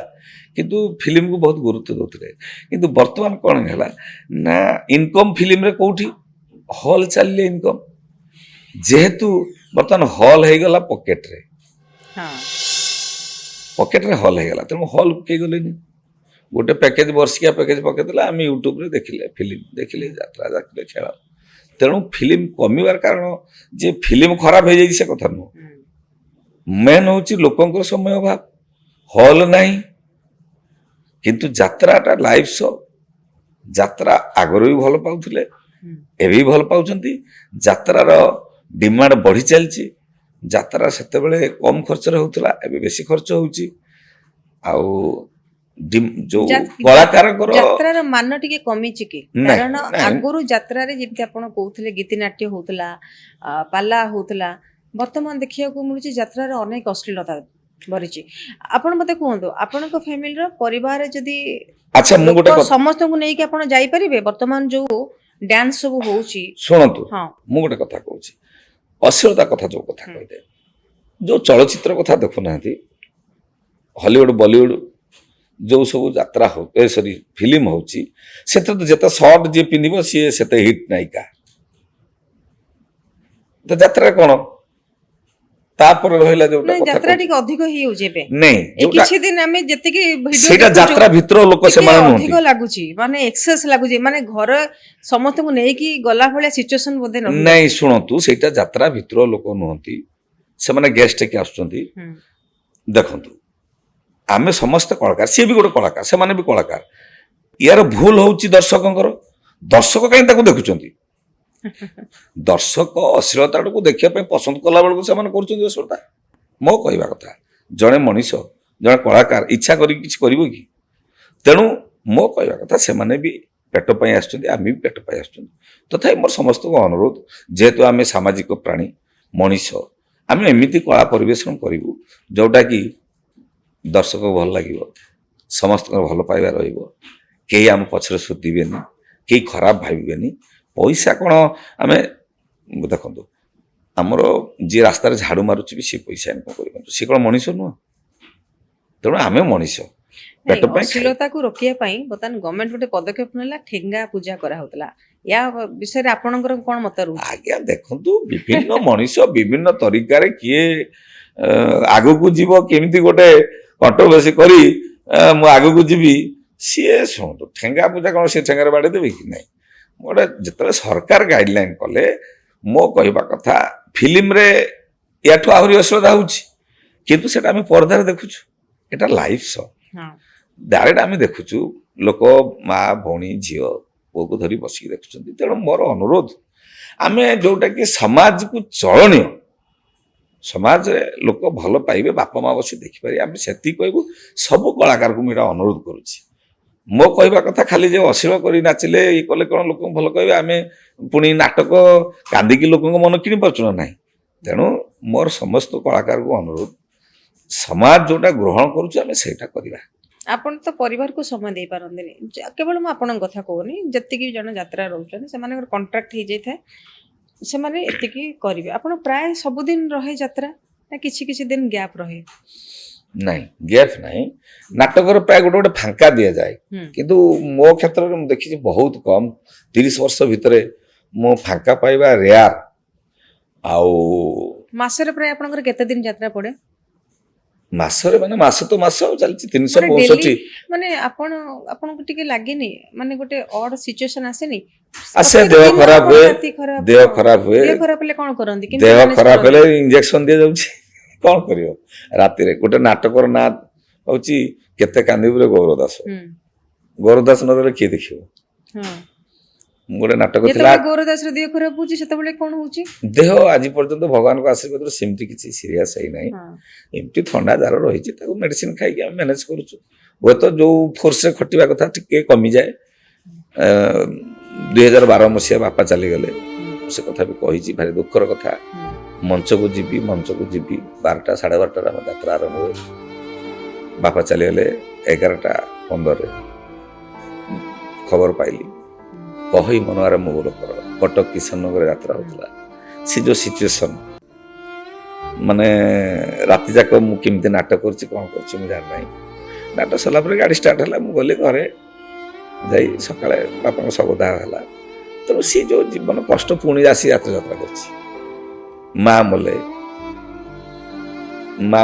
କିନ୍ତୁ ଫିଲ୍ମକୁ ବହୁତ ଗୁରୁତ୍ୱ ଦଉଥିଲେ। କିନ୍ତୁ ବର୍ତ୍ତମାନ କଣ ହେଲା ନା, ଇନକମ୍ ଫିଲ୍ମରେ କୋଉଠି, ହଲ୍ ଚାଲିଲେ ଇନକମ୍। ଯେହେତୁ ବର୍ତ୍ତମାନ ହଲ୍ ହେଇଗଲା ପକେଟରେ, ହଲ୍ ହେଇଗଲା, ତେଣୁ ହଲ୍ କେହି ଗଲେନି। ଗୋଟେ ପ୍ୟାକେଜ, ବର୍ଷିକିଆ ପ୍ୟାକେଜ ପକେଇଦେଲା, ଆମେ ୟୁଟ୍ୟୁବରେ ଦେଖିଲେ ଫିଲ୍ମ, ଦେଖିଲେ ଯାତ୍ରା, ଦେଖିଲେ ଖେଳ। ତେଣୁ ଫିଲ୍ମ କମିବାର କାରଣ ଯେ ଫିଲ୍ମ ଖରାପ ହେଇଯାଇଛି ସେ କଥା ନୁହଁ, ମେନ୍ ହେଉଛି ଲୋକଙ୍କର ସମୟ ଅଭାବ, ହଲ୍ ନାହିଁ। କିନ୍ତୁ ଯାତ୍ରାଟା ଲାଇଭ୍ ଶୋ, ଯାତ୍ରା ଆଗରୁ ବି ଭଲ ପାଉଥିଲେ, ଏବେ ବି ଭଲ ପାଉଛନ୍ତି। ଯାତ୍ରାର ଡିମାଣ୍ଡ ବଢି ଚାଲିଛି। ଯାତ୍ରା ସେତେବେଳେ କମ୍ ଖର୍ଚ୍ଚରେ ହଉଥିଲା, ଏବେ ବେଶୀ ଖର୍ଚ୍ଚ ହଉଛି। ଆଉ ଯୋଉ କଳାକାରଙ୍କର ଯାତ୍ରାର ମାନ ଟିକେ କମିଛି କି? ନାଇଁ, କାରଣ ନାଇଁ। ଆଗରୁ ଯାତ୍ରାରେ ଯେମିତି ଆପଣ କହୁଥିଲେ ଗୀତିନାଟ୍ୟ ହଉଥିଲା, ପାଲା ହଉଥିଲା, ବର୍ତ୍ତମାନ ଦେଖିବାକୁ ମିଳୁଛି ଯାତ୍ରାର ଅନେକ ଅଶ୍ଳୀଳତା ଭରିଛି। ଆପଣ ମତେ କୁହନ୍ତୁ, ଆପଣଙ୍କ ଫ୍ୟାମିଲିର ପରିବାରରେ ଯଦି ଆଚ୍ଛା, ମୁଁ ଗୋଟେ ଲୋକ ସମସ୍ତଙ୍କୁ ନେଇକି ଆପଣ ଯାଇପାରିବେ? ବର୍ତ୍ତମାନ ଯୋଉ ଡ୍ୟାନ୍ସ ସବୁ ହଉଛି, ଶୁଣନ୍ତୁ, ହଁ ମୁଁ ଗୋଟେ କଥା କହୁଛି, ଅଶ୍ଳୀଳତା କଥା ଯୋଉ କଥା କହିଲେ, ଯୋଉ ଚଳଚ୍ଚିତ୍ର କଥା ଦେଖୁନାହାନ୍ତି, ହଲିଉଡ ବଲିଉଡ ଯୋଉ ସବୁ ଯାତ୍ରା ହଉ ସରି ଫିଲ୍ମ ହଉଛି, ସେଥିରେ ତ ଯେତେ ସର୍ଟ ଯିଏ ପିନ୍ଧିବ ସିଏ ସେତେ ହିଟ୍ ନାୟିକା। ତ ଯାତ୍ରା କଣ ତାପରେ ରହିଲା ଯୋଉଟା ନାଇଁ, କଥା ଯାତ୍ରା କହୁଛି, ଟିକେ ଅଧିକ ହେଇଯାଉଛି ଏବେ। ନାଇଁ ଏ ଯୋଉଟା କିଛି ଦିନ ଆମେ ଯେତିକି ଭିଡିଓ ସେଇଟା ଦେଖୁଛୁ, ଯାତ୍ରା ଭିତର ଲୋକ ଟିକେ ସେମାନେ ନୁହନ୍ତି। ଅଧିକ ଲାଗୁଛି, ମାନେ ଏକ୍ସେସ ଲାଗୁଛି, ମାନେ ଘରେ ସମସ୍ତଙ୍କୁ ନେଇକି ଗଲା ଭଳିଆ ସିଚୁଏସନ ବୋଧେ ନାଇଁ ରହିଯାଉଛି। ଶୁଣନ୍ତୁ, ସେଇଟା ଯାତ୍ରା ଭିତର ଲୋକ ନୁହନ୍ତି, ସେମାନେ ଗେଷ୍ଟ ହେଇକି ଆସୁଛନ୍ତି। ହୁଁ। ଦେଖନ୍ତୁ, ଆମେ ସମସ୍ତେ କଳାକାର, ସିଏ ବି ଗୋଟେ କଳାକାର, ସେମାନେ ବି କଳାକାର। ୟାର ଭୁଲ ହଉଛି ଦର୍ଶକଙ୍କର। ଦର୍ଶକ କାହିଁ ତାକୁ ଦେଖୁଛନ୍ତି? ଦର୍ଶକ ଅଶ୍ଳୀଳତାକୁ ଦେଖିବା ପାଇଁ ପସନ୍ଦ କଲା ବେଳକୁ ସେମାନେ କରୁଛନ୍ତି ଅଶ୍ଳୀଳତା। ମୋ କହିବା କଥା, ଜଣେ ମଣିଷ, ଜଣେ କଳାକାର ଇଚ୍ଛା କରିକି କିଛି କରିବ କି? ତେଣୁ ମୋ କହିବା କଥା, ସେମାନେ ବି ପେଟ ପାଇଁ ଆସିଛନ୍ତି, ଆମେ ବି ପେଟ ପାଇଁ ଆସୁଛନ୍ତି। ତଥାପି ମୋର ସମସ୍ତଙ୍କୁ ଅନୁରୋଧ, ଯେହେତୁ ଆମେ ସାମାଜିକ ପ୍ରାଣୀ, ମଣିଷ, ଆମେ ଏମିତି କଳା ପରିବେଷଣ କରିବୁ ଯୋଉଟାକି ଦର୍ଶକକୁ ଭଲ ଲାଗିବ, ସମସ୍ତଙ୍କର ଭଲ ପାଇବା ରହିବ, କେହି ଆମ ପଛରେ ଶୋଧିବେନି, କେହି ଖରାପ ଭାବିବେନି। ପଇସା କ'ଣ ଆମେ ଦେଖନ୍ତୁ, ଆମର ଯିଏ ରାସ୍ତାରେ ଝାଡୁ ମାରୁଛି ବି ସେ ପଇସା ଇନକମ୍ କରିପାରୁଛି, ସେ କ'ଣ ମଣିଷ ନୁହଁ? ତେଣୁ ଆମେ ମଣିଷ, ପେଟ ପାଇଁ ଖାଇବା। ଅଶ୍ଳୀଳତାକୁ ରୋକିବା ପାଇଁ ବର୍ତ୍ତମାନ ଗଭର୍ଣ୍ଣମେଣ୍ଟ ଗୋଟେ ପଦକ୍ଷେପ ନେଲା, ଠେଙ୍ଗା ପୂଜା କରାହଉଥିଲା। ୟା ବିଷୟରେ ଆପଣଙ୍କର କ'ଣ ମତ ରହୁଛି? ଆଜ୍ଞା ଦେଖନ୍ତୁ, ବିଭିନ୍ନ ମଣିଷ ବିଭିନ୍ନ ତରିକାରେ, କିଏ ଆଗକୁ ଯିବ କେମିତି ଗୋଟେ କଣ୍ଟ୍ରୋଭର୍ସି କରି ମୁଁ ଆଗକୁ ଯିବି, ସିଏ ଶୁଣନ୍ତୁ, ଠେଙ୍ଗା ପୂଜା କ'ଣ ସେ ଠେଙ୍ଗାରେ ବାଡ଼େଇ ଦେବେ କି? ନାହିଁ। ଗୋଟେ ଯେତେବେଳେ ସରକାର ଗାଇଡଲାଇନ କଲେ, ମୋ କହିବା କଥା, ଫିଲ୍ମରେ ୟାଠୁ ଆହୁରି ଅଶ୍ଳୀଳତା ହଉଛି, କିନ୍ତୁ ସେଟା ଆମେ ପର୍ଦ୍ଦାରେ ଦେଖୁଛୁ। ଏଟା ଲାଇଭ୍ ଶୋ, ହଁ। ଡାଇରେକ୍ଟ ଆମେ ଦେଖୁଛୁ, ଲୋକ ମା ଭଉଣୀ ଝିଅ ପୁଅକୁ ଧରି ବସିକି ଦେଖୁଛନ୍ତି। ତେଣୁ ମୋର ଅନୁରୋଧ, ଆମେ ଯୋଉଟା କି ସମାଜକୁ ଚଳନୀୟ, ସମାଜରେ ଲୋକ ଭଲ ପାଇବେ, ବାପା ମା ବସି ଦେଖିପାରିବେ, ଆମେ ସେତିକି କହିବୁ। ସବୁ କଳାକାରକୁ ମୁଁ ଏଇଟା ଅନୁରୋଧ କରୁଛି। ମୋ କହିବା କଥା, ଖାଲି ଯେ ଅଶ୍ଳୀଳ କରି ନାଚିଲେ ଇଏ କଲେ କ'ଣ ଲୋକଙ୍କୁ ଭଲ କହିବେ? ଆମେ ପୁଣି ନାଟକ କାନ୍ଦିକି ଲୋକଙ୍କ ମନ କିଣି ପାରୁଛୁ ନା ନାହିଁ? ତେଣୁ ମୋର ସମସ୍ତ କଳାକାରକୁ ଅନୁରୋଧ, ସମାଜ ଯୋଉଟା ଗ୍ରହଣ କରୁଛୁ ଆମେ ସେଇଟା କରିବା। ଆପଣ ତ ପରିବାରକୁ ସମୟ ଦେଇପାରନ୍ତିନି, କେବଳ ମୁଁ ଆପଣଙ୍କ କଥା କହୁନି, ଯେତିକି ଜଣ ଯାତ୍ରା ରହୁଛନ୍ତି ସେମାନଙ୍କର କଣ୍ଟ୍ରାକ୍ଟ ହେଇଯାଇଥାଏ, ସେମାନେ ଏତିକି କରିବେ। ଆପଣ ପ୍ରାୟ ସବୁଦିନ ରହେ ଯାତ୍ରା, ନା କିଛି କିଛି ଦିନ ଗ୍ୟାପ୍ ରହେ? ନାଇଁ, ଗ୍ୟାପ୍ ନାହିଁ। ନାଟକର ପ୍ରାୟ ଗୋଟେ ଗୋଟେ ଫାଙ୍କା ଦିଆଯାଏ, କିନ୍ତୁ ମୋ କ୍ଷେତ୍ରରେ ମୁଁ ଦେଖିଛି ବହୁତ କମ୍। 30 ବର୍ଷ ଭିତରେ ମୁଁ ଫାଙ୍କା ପାଇବା ରେୟାର। ଆଉ ମାସରେ ପ୍ରାୟ ଆପଣଙ୍କର କେତେ ଦିନ ଯାତ୍ରା ପଡେ? ମାସରେ ମାନେ ମାସ ତ ମାସ ଚାଲିଛି, ମାନେ 365। daily, ମାନେ ଆପଣଙ୍କୁ ଟିକେ ଲାଗେନି, ମାନେ ଗୋଟେ ଅଡ୍ ସିଚୁଏସନ ଆସେନି? ଆସେ, ପ୍ରତ୍ୟେକ ଦେହ ଦିନ ଖରାପ ଆପଣ ହୁଏ, ରାତି ଖରାପ, ଦେହ ହଁ। ଖରାପ ହୁଏ। ଦେହ ଖରାପ ହେଲେ କ'ଣ କରନ୍ତି? କେମିତି ଦେହ manage ଖରାପ କରନ୍ତି? ହେଲେ ଇଞ୍ଜେକ୍ସନ ଦିଆଯାଉଛି। କ'ଣ କରିବ? ରାତିରେ ଗୋଟେ ନାଟକର ନାଁ ହଉଛି କେତେ କାନ୍ଦିବୁରେ ଗୌରଦାସ। ହୁଁ। ଗୌରଦାସ ନ ରହିଲେ କିଏ ଦେଖିବ? ହଁ। ମୁଁ ଗୋଟେ ନାଟକ ଥିଲା, ଯେତେବେଳେ ଗୌରଦାସର ଦେହ ଖରାପ ହଉଛି, ସେତେବେଳେ କ'ଣ ହଉଛି? ଦେହ ଆଜି ପର୍ଯ୍ୟନ୍ତ ଭଗବାନଙ୍କ ଆଶୀର୍ବାଦରୁ ସେମିତି କିଛି ସିରିୟସ୍ ହେଇନାହିଁ। ହଁ। ଏମିତି ଥଣ୍ଡା ଜ୍ୱର ରହିଛି, ତାକୁ ମେଡିସିନ ଖାଇକି ଆମେ ମ୍ୟାନେଜ କରୁଛୁ। ହୁଏତ ଯୋଉ ଫୋର୍ସରେ ଖଟିବା କଥା ଟିକେ କମିଯାଏ। 2012 ମସିହା ବାପା ଚାଲିଗଲେ, ସେ କଥା ବି କହିଛି, ଭାରି ଦୁଃଖର କଥା। ମଞ୍ଚକୁ ଯିବି 12ଟା 12:30 ଆମ ଯାତ୍ରା ଆରମ୍ଭ ହୁଏ। ବାପା ଚାଲିଗଲେ 11:15 ଖବର ପାଇଲି। କହି ମନୋରମ ଗୋରକର କଟକ କିଶନନଗର ଯାତ୍ରା ହଉଥିଲା। ସେ ଯୋଉ ସିଚୁଏସନ, ମାନେ ରାତି ଯାକ ମୁଁ କେମିତି ନାଟକ କରୁଛି, କ'ଣ କରୁଛି ମୁଁ ଜାଣିନାହିଁ। ନାଟକ ସରିଲା ପରେ ଗାଡ଼ି ଷ୍ଟାର୍ଟ ହେଲା, ମୁଁ ଗଲି ଘରେ, ଯାଇ ସକାଳେ ବାପାଙ୍କ ଶବଦାହ ହେଲା। ତେଣୁ ସେ ଯୋଉ ଜୀବନ କଷ୍ଟ ପୁଣି ଆସି ଯାତ୍ରା କରୁଛି। ମା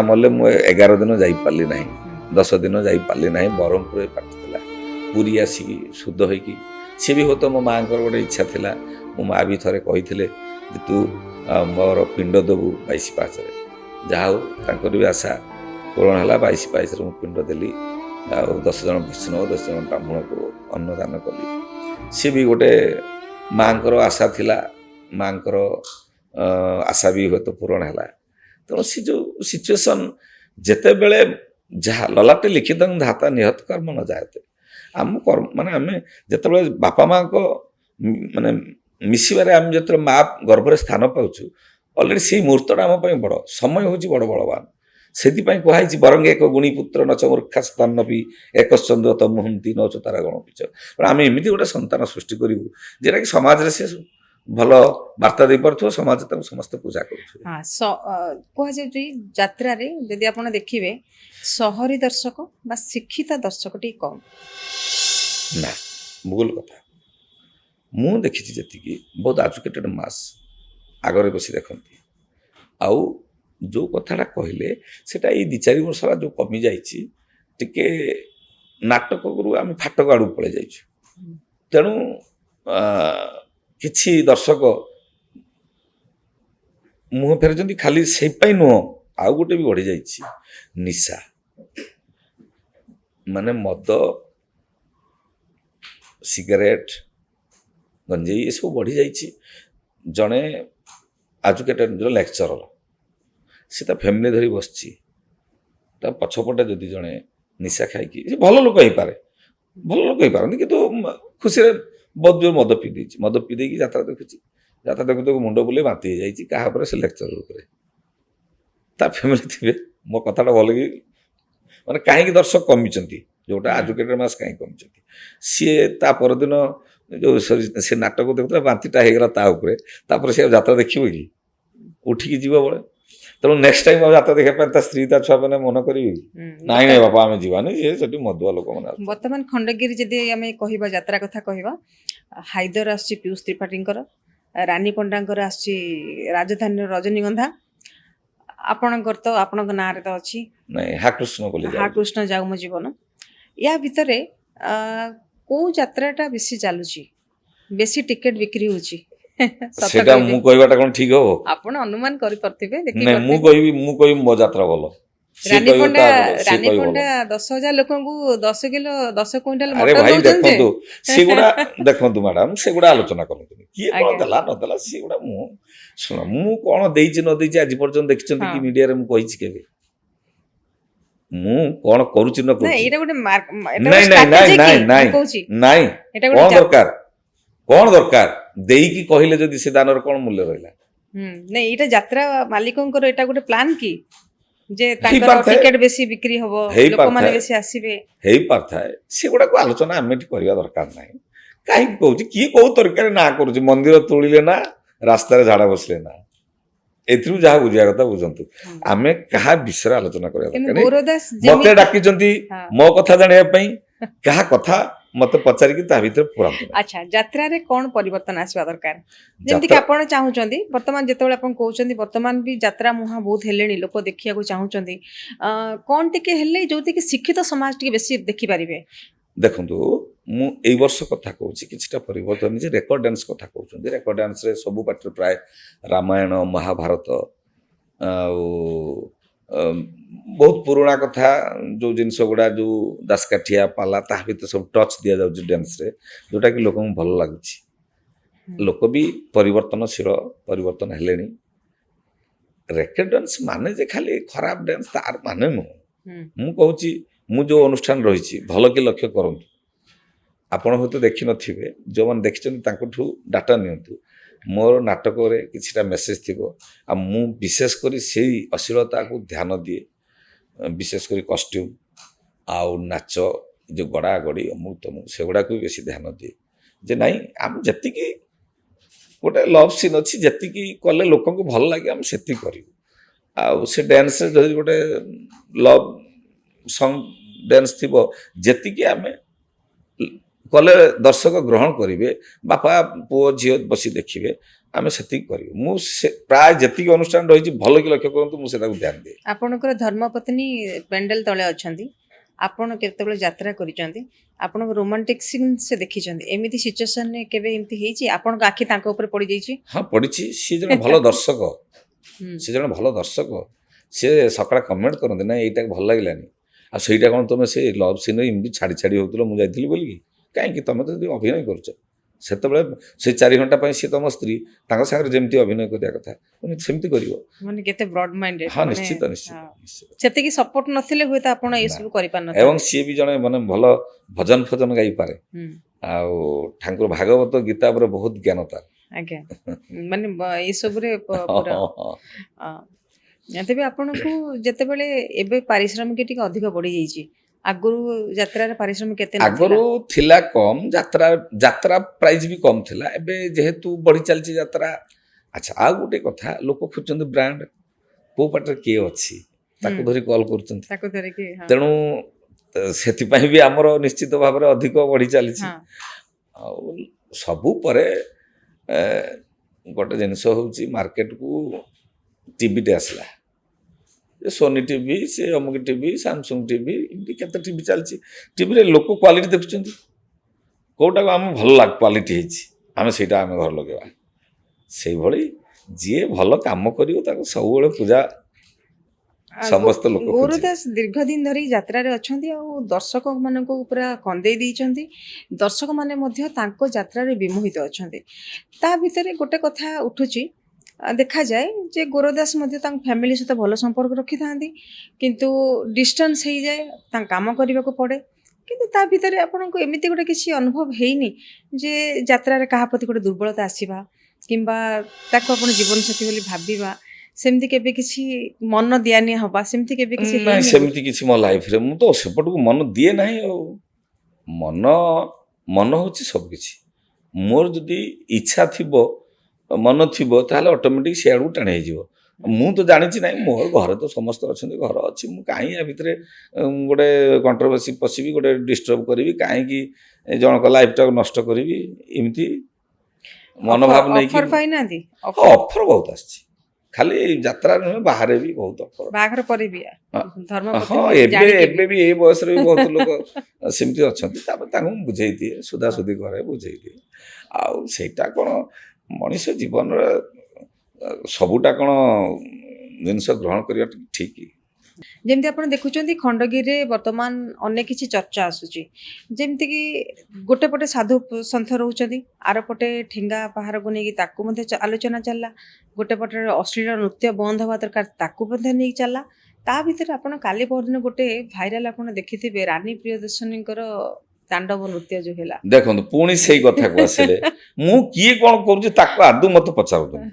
ମଲେ ମୁଁ 11 ଦିନ ଯାଇପାରିଲି ନାହିଁ, 10 ଦିନ ଯାଇପାରିଲି ନାହିଁ। ବ୍ରହ୍ମପୁରରେ ପାଠ ଥିଲା, ପୁରୀ ଆସିକି ଶୁଦ୍ଧ ହେଇକି, ସେ ବି ହୁଏତ ମୋ ମାଆଙ୍କର ଗୋଟେ ଇଚ୍ଛା ଥିଲା। ମୋ ମା ବି ଥରେ କହିଥିଲେ ଯେ ତୁ ମୋର ପିଣ୍ଡ ଦେବୁ 22 ପାହାଚରେ। ଯାହା ହଉ ତାଙ୍କର ବି ଆଶା ପୂରଣ ହେଲା। 22 ମୁଁ ପିଣ୍ଡ ଦେଲି, ଆଉ 10 ଜଣ ବୈଷ୍ଣବ 10 ଜଣ ବ୍ରାହ୍ମଣକୁ ଅନ୍ନଦାନ କଲି। ସିଏ ବି ଗୋଟେ ମାଙ୍କର ଆଶା ଥିଲା, ମାଙ୍କର ଆଶା ବି ହୁଏତ ପୂରଣ ହେଲା। ତେଣୁ ସେ ଯେଉଁ ସିଚୁଏସନ୍, ଯେତେବେଳେ ଯାହା ଲଲାଟେ ଲିଖିତ ଧାତା ନିହତ କର୍ମ ନ ଯାଏତେ, ଆମ କର୍ମ ମାନେ ଆମେ ଯେତେବେଳେ ବାପା ମାଙ୍କ ମାନେ ମିଶିବାରେ ଆମେ ଯେତେବେଳେ ମା ଗର୍ଭରେ ସ୍ଥାନ ପାଉଛୁ, ଅଲରେଡ଼ି ସେଇ ମୁହୂର୍ତ୍ତଟା ଆମ ପାଇଁ ବଡ଼, ସମୟ ହେଉଛି ବଡ଼ ବଳବାନ। ସେଥିପାଇଁ କୁହାଯାଇଛି ବରଂ ଏକ ଗୁଣୀ ପୁତ୍ର ନଚ ମୂର୍ଖା ସ୍ଥାନପି ଏକଶ୍ଚନ୍ଦ୍ର ତମୁହନ୍ତି ନଚ ତାରା ଗଣ ପିଚ। ଆମେ ଏମିତି ଗୋଟେ ସନ୍ତାନ ସୃଷ୍ଟି କରିବୁ ଯେଉଁଟାକି ସମାଜରେ ସେ ଭଲ ବାର୍ତ୍ତା ଦେଇପାରୁଥିବ, ସମାଜ ତାକୁ ସମସ୍ତେ ପୂଜା କରୁଥିବେ। କୁହାଯାଉଛି ଯାତ୍ରାରେ ଯଦି ଆପଣ ଦେଖିବେ ସହରୀ ଦର୍ଶକ ବା ଶିକ୍ଷିତ ଦର୍ଶକ ଟିକେ କମ୍। ନା, ଭୁଲ କଥା। ମୁଁ ଦେଖିଛି ଯେତିକି ବହୁତ ଏଜୁକେଟେଡ୍ ମାସ୍ ଆଗରେ ବସି ଦେଖନ୍ତି। ଆଉ ଯେଉଁ କଥାଟା କହିଲେ ସେଇଟା ଏଇ 2-4 ବର୍ଷ ହେଲା ଯେଉଁ କମିଯାଇଛି, ଟିକେ ନାଟକରୁ ଆମେ ଫାଟକ ଆଡ଼କୁ ପଳେଇ ଯାଇଛୁ। ତେଣୁ କିଛି ଦର୍ଶକ ମୁହଁ ଫେରୁଛନ୍ତି। ଖାଲି ସେଇପାଇଁ ନୁହଁ, ଆଉ ଗୋଟେ ବି ବଢ଼ିଯାଇଛି ନିଶା, ମାନେ ମଦ, ସିଗାରେଟ୍, ଗଞ୍ଜେଇ ଏସବୁ ବଢ଼ିଯାଇଛି। ଜଣେ ଏଜୁକେଟେଡ୍ ଲେକ୍ଚରର, ସେ ତା ଫ୍ୟାମିଲି ଧରି ବସିଛି, ତା ପଛପଟେ ଯଦି ଜଣେ ନିଶା ଖାଇକି, ସେ ଭଲ ଲୋକ ହେଇପାରେ, ଭଲ ଲୋକ ହେଇପାରନ୍ତି, କିନ୍ତୁ ଖୁସିରେ ବହୁତ ଜୋର ମଦ ପିଇ ଦେଇଛି, ମଦ ପିଇ ଦେଇକି ଯାତ୍ରା ଦେଖୁଛି। ଯାତ୍ରା ଦେଖୁ ଦେଖୁ ମୁଣ୍ଡ ବୁଲେଇ ବାନ୍ତି ହେଇଯାଇଛି। କାହା ଉପରେ? ସେ ଲେକ୍ଚରର ଉପରେ। ତା ଫ୍ୟାମିଲି ଥିବେ। ମୋ କଥାଟା ଭଲ କି ମାନେ କାହିଁକି ଦର୍ଶକ କମିଛନ୍ତି, ଯେଉଁଟା ଏଜୁକେଟେଡ୍ ମାସ୍ କାହିଁକି କମିଛନ୍ତି, ସିଏ ତା ପରଦିନ ଯେଉଁ ସେ ନାଟକ ଦେଖୁଥିଲା, ବାନ୍ତିଟା ହେଇଗଲା ତା ଉପରେ, ତାପରେ ସେ ଆଉ ଯାତ୍ରା ଦେଖିବ କି? ଉଠିକି ଯିବ ବଳେ। ତେଣୁ ନେକ୍ସଟ ଟାଇମ୍ ଆଉ ଯାତ୍ରା ଦେଖିବା ପାଇଁ ତା ସ୍ତ୍ରୀ ତା ଛୁଆମାନେ ମନ କରିବେ କି? ନାଇଁ ନାଇଁ ବାପା ଆମେ ଯିବାନି, ସିଏ ସେଠି ମଦୁଆ ଲୋକମାନେ ଆସୁଛନ୍ତି। ବର୍ତ୍ତମାନ ଖଣ୍ଡଗିରି ଯଦି ଆମେ କହିବା, ଯାତ୍ରା କଥା କହିବା, ହାଇଦର ଆସୁଛି ପିୟୁଷ ତ୍ରିପାଠୀଙ୍କର, ରାନୀ ପଣ୍ଡାଙ୍କର ଆସୁଛି ରାଜଧାନୀର ରଜନୀଗନ୍ଧା, ଆପଣଙ୍କର ତ ଆପଣଙ୍କ ନାଁରେ ତ ଅଛି ନାଇଁ ହା କୃଷ୍ଣ ବୋଲି ହା କୃଷ୍ଣ ଯାଉ ମୋ ଜୀବନ। ୟା ଭିତରେ କୋଉ ଯାତ୍ରାଟା ବେଶୀ ଚାଲୁଛି, ବେଶୀ ଟିକେଟ ବିକ୍ରି ହଉଛି? ସେଟା ମୁଁ କହିବାଟା କ'ଣ ଠିକ ହବ? ଆପଣ ଅନୁମାନ କରିପାରୁଥିବେ। ନାଇଁ ମୁଁ କହିବି ମୋ ଯାତ୍ରା ଭଲ। ରାନୀ ପଣ୍ଡା 10,000 ଲୋକଙ୍କୁ 10 କିଲୋ 10 କୁଇଣ୍ଟାଲ ଆରେ ମଟର ଭାଇ ଦଉଛନ୍ତି ଦେଖନ୍ତୁ, ସେଗୁଡା ଦେଖନ୍ତୁ ମ୍ୟାଡାମ, ସେଗୁଡା ଆଲୋଚନା କରନ୍ତୁନି। କିଏ କ'ଣ ଆଜ୍ଞା। ଦେଲା ନଦେଲା ସେଗୁଡା ଶୁଣ, ମୁଁ କ'ଣ ଦେଇଛି ନ ଦେଇଛି ଆଜି ପର୍ଯ୍ୟନ୍ତ ଦେଖିଛନ୍ତି କି ହଁ। ମିଡିଆରେ ମୁଁ କହିଛି କେବେ? ମୁଁ କ'ଣ କରୁଛି ନ ନାଇଁ କରୁଛି? ଏଇଟା ଗୋଟେ ନାଇଁ ନାଇଁ ନାଇଁ ନାଇଁ ନାଇଁ କହୁଛି ନାଇଁ ଏଟା କ'ଣ ଗୋଟେ ଦରକାର? କ'ଣ ଦରକାର? ଦେଇକି କହିଲେ ଯଦି ସେ ଦାନର କ'ଣ ମୂଲ୍ୟ ରହିଲା? ନାଇଁ ଏଇଟା ଯାତ୍ରା ମାଲିକଙ୍କର ଏଇଟା ଗୋଟେ ପ୍ଲାନ୍ କି, ଯେ ତାଙ୍କର ହେଇପାରିଥାଏ, ଟିକେଟ ବେଶୀ ବିକ୍ରି ହବ, ଲୋକମାନେ ବେଶୀ ଆସିବେ? ହେଇପାରିଥାଏ। ସେଗୁଡାକୁ ଆଲୋଚନା ଆମେ ଏଠି କରିବା ଦରକାର ନାହିଁ। କାହିଁକି କହୁଛି, କିଏ କୋଉ ତରିକାରେ ନାଁ କରୁଛି? ମନ୍ଦିର ତୋଳିଲେ ନା, ରାସ୍ତାରେ ଝାଡା ବସିଲେ ନା, ଏଥିରୁ ଯାହା ବୁଝିବା କଥା ବୁଝନ୍ତୁ। ଆମେ କାହା ବିଷୟରେ ଆଲୋଚନା କରିବା ଦରକାର ନାହିଁ। ମତେ ଡାକିଛନ୍ତି ମୋ କଥା ଜାଣିବା ପାଇଁ, କାହା କଥା ମତେ ପଚାରିକି ତା ଭିତରେ ପୁରାନ୍ତୁ। ଆଚ୍ଛା, ଯାତ୍ରାରେ କ'ଣ ପରିବର୍ତ୍ତନ ଆସିବା ଦରକାର? ଯେମିତି କି ଆପଣ ଚାହୁଁଛନ୍ତି ବର୍ତ୍ତମାନ, ଯେତେବେଳେ ଆପଣ କହୁଛନ୍ତି ବର୍ତ୍ତମାନ ବି ଯାତ୍ରା ମୁହାଁ ବହୁତ ହେଲେଣି, ଲୋକ ଦେଖିବାକୁ ଚାହୁଁଛନ୍ତି, କ'ଣ ଟିକେ ହେଲେ ଯୋଉଥିରେ କି ଶିକ୍ଷିତ ସମାଜ ଟିକେ ବେଶୀ ଦେଖିପାରିବେ? ଦେଖନ୍ତୁ, ମୁଁ ଏଇ ବର୍ଷ କଥା କହୁଛି, କିଛିଟା ପରିବର୍ତ୍ତନ ଯେ ରେକର୍ଡ ଡ୍ୟାନ୍ସ କଥା କହୁଛନ୍ତି। ରେକର୍ଡ ଡ୍ୟାନ୍ସରେ ସବୁ ପାର୍ଟିରେ ପ୍ରାୟ ରାମାୟଣ, ମହାଭାରତ, ଆଉ ବହୁତ ପୁରୁଣା କଥା ଯେଉଁ ଜିନିଷ ଗୁଡ଼ା, ଯେଉଁ ଦାସକାଠିଆ ପାଲା, ତାହା ଭିତରେ ସବୁ ଟଚ୍ ଦିଆଯାଉଛି ଡ୍ୟାନ୍ସରେ, ଯେଉଁଟାକି ଲୋକଙ୍କୁ ଭଲ ଲାଗୁଛି। ଲୋକ ବି ପରିବର୍ତ୍ତନଶୀଳ, ପରିବର୍ତ୍ତନ ହେଲେଣି। ରେକର୍ଡ ଡ୍ୟାନ୍ସ ମାନେ ଯେ ଖାଲି ଖରାପ ଡ୍ୟାନ୍ସ, ତାର ମାନେ ନୁହଁ। ମୁଁ କହୁଛି, ମୁଁ ଯେଉଁ ଅନୁଷ୍ଠାନ ରହିଛି, ଭଲ କି ଲକ୍ଷ୍ୟ କରନ୍ତୁ। ଆପଣ ହୁଏତ ଦେଖିନଥିବେ, ଯେଉଁମାନେ ଦେଖିଛନ୍ତି ତାଙ୍କଠୁ ଡାଟା ନିଅନ୍ତୁ। ମୋର ନାଟକରେ କିଛିଟା ମେସେଜ ଥିବ, ଆଉ ମୁଁ ବିଶେଷ କରି ସେଇ ଅଶ୍ଳୀଳତାକୁ ଧ୍ୟାନ ଦିଏ। ବିଶେଷ କରି କଷ୍ଟ୍ୟୁମ୍ ଆଉ ନାଚ, ଯେଉଁ ଗଡ଼ାଗଡ଼ି ଅମୁକ ତମୁକ, ସେଗୁଡ଼ାକୁ ବି ବେଶୀ ଧ୍ୟାନ ଦିଏ। ଯେ ନାଇଁ, ଆମେ ଯେତିକି ଗୋଟେ ଲଭ୍ ସିନ୍ ଅଛି, ଯେତିକି କଲେ ଲୋକଙ୍କୁ ଭଲ ଲାଗେ ଆମେ ସେତିକି କରିବୁ। ଆଉ ସେ ଡ୍ୟାନ୍ସରେ ଯଦି ଗୋଟେ ଲଭ୍ ସଙ୍ଗ ଡ୍ୟାନ୍ସ ଥିବ, ଯେତିକି ଆମେ କଲେ ଦର୍ଶକ ଗ୍ରହଣ କରିବେ, ବାପା ପୁଅ ଝିଅ ବସି ଦେଖିବେ, ଆମେ ସେତିକି କରିବୁ। ମୁଁ ପ୍ରାୟ ଯେତିକି ଅନୁଷ୍ଠାନ ରହିଛି, ଭଲ କି ଲକ୍ଷ୍ୟ କରନ୍ତୁ, ମୁଁ ସେଟାକୁ ଧ୍ୟାନ ଦିଏ। ଆପଣଙ୍କର ଧର୍ମପତ୍ନୀ ପେଣ୍ଡେଲ ତଳେ ଅଛନ୍ତି, ଆପଣ କେତେବେଳେ ଯାତ୍ରା କରିଛନ୍ତି, ଆପଣଙ୍କ ରୋମାଣ୍ଟିକ ସିନ୍ ସେ ଦେଖିଛନ୍ତି, ଏମିତି ସିଚୁଏସନରେ କେବେ ଏମିତି ହେଇଛି ଆପଣଙ୍କ ଆଖି ତାଙ୍କ ଉପରେ ପଡ଼ିଯାଇଛି? ହଁ, ପଡ଼ିଛି। ସିଏ ଜଣେ ଭଲ ଦର୍ଶକ, ସିଏ ଜଣେ ଭଲ ଦର୍ଶକ। ସେ ସକାଳେ କମେଣ୍ଟ କରନ୍ତି ନା ଏଇଟା ଭଲ ଲାଗିଲାନି, ଆଉ ସେଇଟା କ'ଣ ତୁମେ ସେ ଲଭ୍ ସିନ୍ରେ ଏମିତି ଛାଡ଼ି ଛାଡ଼ି ହେଉଥିଲ ମୁଁ ଯାଇଥିଲି ବୋଲିକି? କାହିଁକି ତମେ ତ ଯଦି ଅଭିନୟ କରୁଛ ସେତେବେଳେ ସେ 4 ଘଣ୍ଟା ପାଇଁ ସିଏ ତମ ସ୍ତ୍ରୀ, ତାଙ୍କ ସାଙ୍ଗରେ ଯେମିତି ଅଭିନୟ କରିବା କଥା ତମେ ସେମିତି କରିବ। ମାନେ କେତେ ବ୍ରଡ୍ ମାଇଣ୍ଡେଡ୍। ହଁ ନିଶ୍ଚିତ ନିଶ୍ଚିତ ନିଶ୍ଚିତ। ସେତିକି ସପୋର୍ଟ ନଥିଲେ ହୁଏତ ଆପଣ ଏସବୁ ଏବଂ କରିପାରିନଥାନ୍ତେ। ସିଏ ବି ଜଣେ ମାନେ ଭଲ ଭଜନ ଫଜନ ଗାଇପାରେ, ଆଉ ଠାକୁର ଭାଗବତ ଗୀତା ଉପରେ ବହୁତ ଜ୍ଞାନ ତାର। ଆଜ୍ଞା, ମାନେ ଏସବୁରେ ପୁରା ତେବେ ଆପଣଙ୍କୁ ଯେତେବେଳେ ଏବେ ପାରିଶ୍ରମିକ ଟିକେ ଅଧିକ ବଢିଯାଇଛି, ଆଗରୁ ଯାତ୍ରାରେ ପାରିଶ୍ରମିକ କେତେ ନଥିଲା? ଆଗରୁ ଥିଲା କମ୍, ଯାତ୍ରା ପ୍ରାଇସ୍ ବି କମ୍ ଥିଲା, ଏବେ ଯେହେତୁ ବଢି ଚାଲିଛି ଯାତ୍ରା। ଆଚ୍ଛା, ଆଉ ଗୋଟେ କଥା, ଲୋକ ଖୋଜୁଛନ୍ତି ବ୍ରାଣ୍ଡ, କୋଉ ପାଟରେ କିଏ ଅଛି ତାକୁ ଧରି କଲ୍ କରୁଛନ୍ତି, ତାକୁ ଧରିକି ତେଣୁ ସେଥିପାଇଁ ବି ଆମର ନିଶ୍ଚିତ ଭାବରେ ଅଧିକ ବଢି ଚାଲିଛି। ଆଉ ସବୁ ପରେ ଗୋଟେ ଜିନିଷ ହେଉଛି ମାର୍କେଟକୁ ଟିଭିଟେ ଆସିଲା, ସୋନି ଟିଭି, ସେ ଅମୁକ ଟିଭି, ସାମସଙ୍ଗ ଟିଭି, ଏମିତି କେତେ ଟିଭି ଚାଲିଛି। ଟିଭିରେ ଲୋକ କ୍ୱାଲିଟି ଦେଖୁଛନ୍ତି, କେଉଁଟାକୁ ଆମେ ଭଲ କ୍ୱାଲିଟି ହେଇଛି ଆମେ ସେଇଟା ଆମେ ଘର ଲଗେଇବା। ସେଇଭଳି ଯିଏ ଭଲ କାମ କରିବ ତାକୁ ସବୁବେଳେ ପୂଜା ସମସ୍ତ ଲୋକ ଖୋଜିବେ। ଗୁରୁଦାସ ଦୀର୍ଘ ଦିନ ଧରି ଯାତ୍ରାରେ ଅଛନ୍ତି, ଆଉ ଦର୍ଶକ ମାନଙ୍କୁ ପୁରା କନ୍ଦେଇ ଦେଇଛନ୍ତି। ଦର୍ଶକ ମାନେ ମଧ୍ୟ ତାଙ୍କ ଯାତ୍ରାରେ ବିମୋହିତ ଅଛନ୍ତି। ତା ଭିତରେ ଗୋଟେ କଥା ଉଠୁଛି, ଦେଖାଯାଏ ଯେ ଗୁରୁଦାସ ମଧ୍ୟ ତାଙ୍କ ଫ୍ୟାମିଲି ସହିତ ଭଲ ସମ୍ପର୍କ ରଖିଥାନ୍ତି, କିନ୍ତୁ ଡିଷ୍ଟାନ୍ସ ହେଇଯାଏ, ତାଙ୍କ କାମ କରିବାକୁ ପଡ଼େ। କିନ୍ତୁ ତା ଭିତରେ ଆପଣଙ୍କୁ ଏମିତି ଗୋଟେ କିଛି ଅନୁଭବ ହେଇନି ଯେ ଯାତ୍ରାରେ କାହା ପ୍ରତି ଗୋଟେ ଦୁର୍ବଳତା ଆସିବା, କିମ୍ବା ତାକୁ ଆପଣ ଜୀବନସାଥୀ ବୋଲି ଭାବିବା, ସେମିତି କେବେ କିଛି ମନ ଦିଆନିଆ ହବା, ସେମିତି କେବେ କିଛି ନାଇଁ, ହେଇନି? ସେମିତି କିଛି ମୋ ଲାଇଫରେ ମୁଁ ତ ସେପଟକୁ ମନ ଦିଏ ନାହିଁ। ଆଉ ମନ ହେଉଛି ସବୁକିଛି। ମୋର ଯଦି ଇଚ୍ଛା ଥିବ, ମନ ଥିବ, ତାହେଲେ ଅଟୋମେଟିକ୍ ସିଆଡ଼କୁ ଟାଣି ହେଇଯିବ। ମୁଁ ତ ଜାଣିଛି ନାହିଁ, ମୋର ଘରେ ତ ସମସ୍ତେ ଅଛନ୍ତି, ଘର ଅଛି, ମୁଁ କାହିଁ ୟା ଭିତରେ ଗୋଟେ କଣ୍ଟ୍ରୋଭର୍ସି ପଶିବି, ଗୋଟେ ଡିଷ୍ଟର୍ବ କରିବି, କାହିଁକି ଜଣଙ୍କ ଲାଇଫଟାକୁ ନଷ୍ଟ କରିବି, ଏମିତି ମନୋଭାବ ନେଇକି। ଅଫର ପାଇନାହାନ୍ତି? ଅଫର ବହୁତ ଆସିଛି, ଖାଲି ଯାତ୍ରା ନୁହେଁ, ବାହାରେ ବି ବହୁତ ଅଫର। ବାହାଘର ପରେ ବି ହଁ, ଏବେ ବି ଏଇ ବୟସରେ ବି ବହୁତ ଲୋକ ସେମିତି ଅଛନ୍ତି। ତାପରେ ତାଙ୍କୁ ମୁଁ ବୁଝେଇ ଦିଏ, ସୁଧାସୁଧି କରେ, ବୁଝେଇ ଦିଏ। ଆଉ ସେଇଟା କ'ଣ ମଣିଷ ଜୀବନରେ ସବୁଟା କ'ଣ ଜିନିଷ ଗ୍ରହଣ କରିବା ଠିକ୍? ଯେମିତି ଆପଣ ଦେଖୁଛନ୍ତି ଖଣ୍ଡଗିରିରେ ବର୍ତ୍ତମାନ ଅନେକ କିଛି ଚର୍ଚ୍ଚା ଆସୁଛି, ଯେମିତିକି ଗୋଟେ ପଟେ ସାଧୁ ସନ୍ଥ ରହୁଛନ୍ତି, ଆର ପଟେ ଠେଙ୍ଗା ପାହାରକୁ ନେଇକି ତାକୁ ମଧ୍ୟ ଆଲୋଚନା ଚାଲିଲା, ଗୋଟେ ପଟେ ଅଶ୍ଳୀଳ ନୃତ୍ୟ ବନ୍ଦ ହେବା ଦରକାର, ତାକୁ ମଧ୍ୟ ନେଇକି ଚାଲିଲା। ତା ଭିତରେ ଆପଣ କାଲି ପରଦିନ ଗୋଟେ ଭାଇରାଲ ଆପଣ ଦେଖିଥିବେ, ରାନୀ ପ୍ରିୟଦର୍ଶନୀଙ୍କର ତାଣ୍ଡବ ନୃତ୍ୟ ଯୋଉ ହେଲା। ଦେଖନ୍ତୁ, ପୁଣି ସେଇ କଥାକୁ ଆସିଲେ, ମୁଁ କିଏ କ'ଣ କରୁଛି ତାକୁ ଆଦୌ ମତେ ପଚାରୁଛନ୍ତି।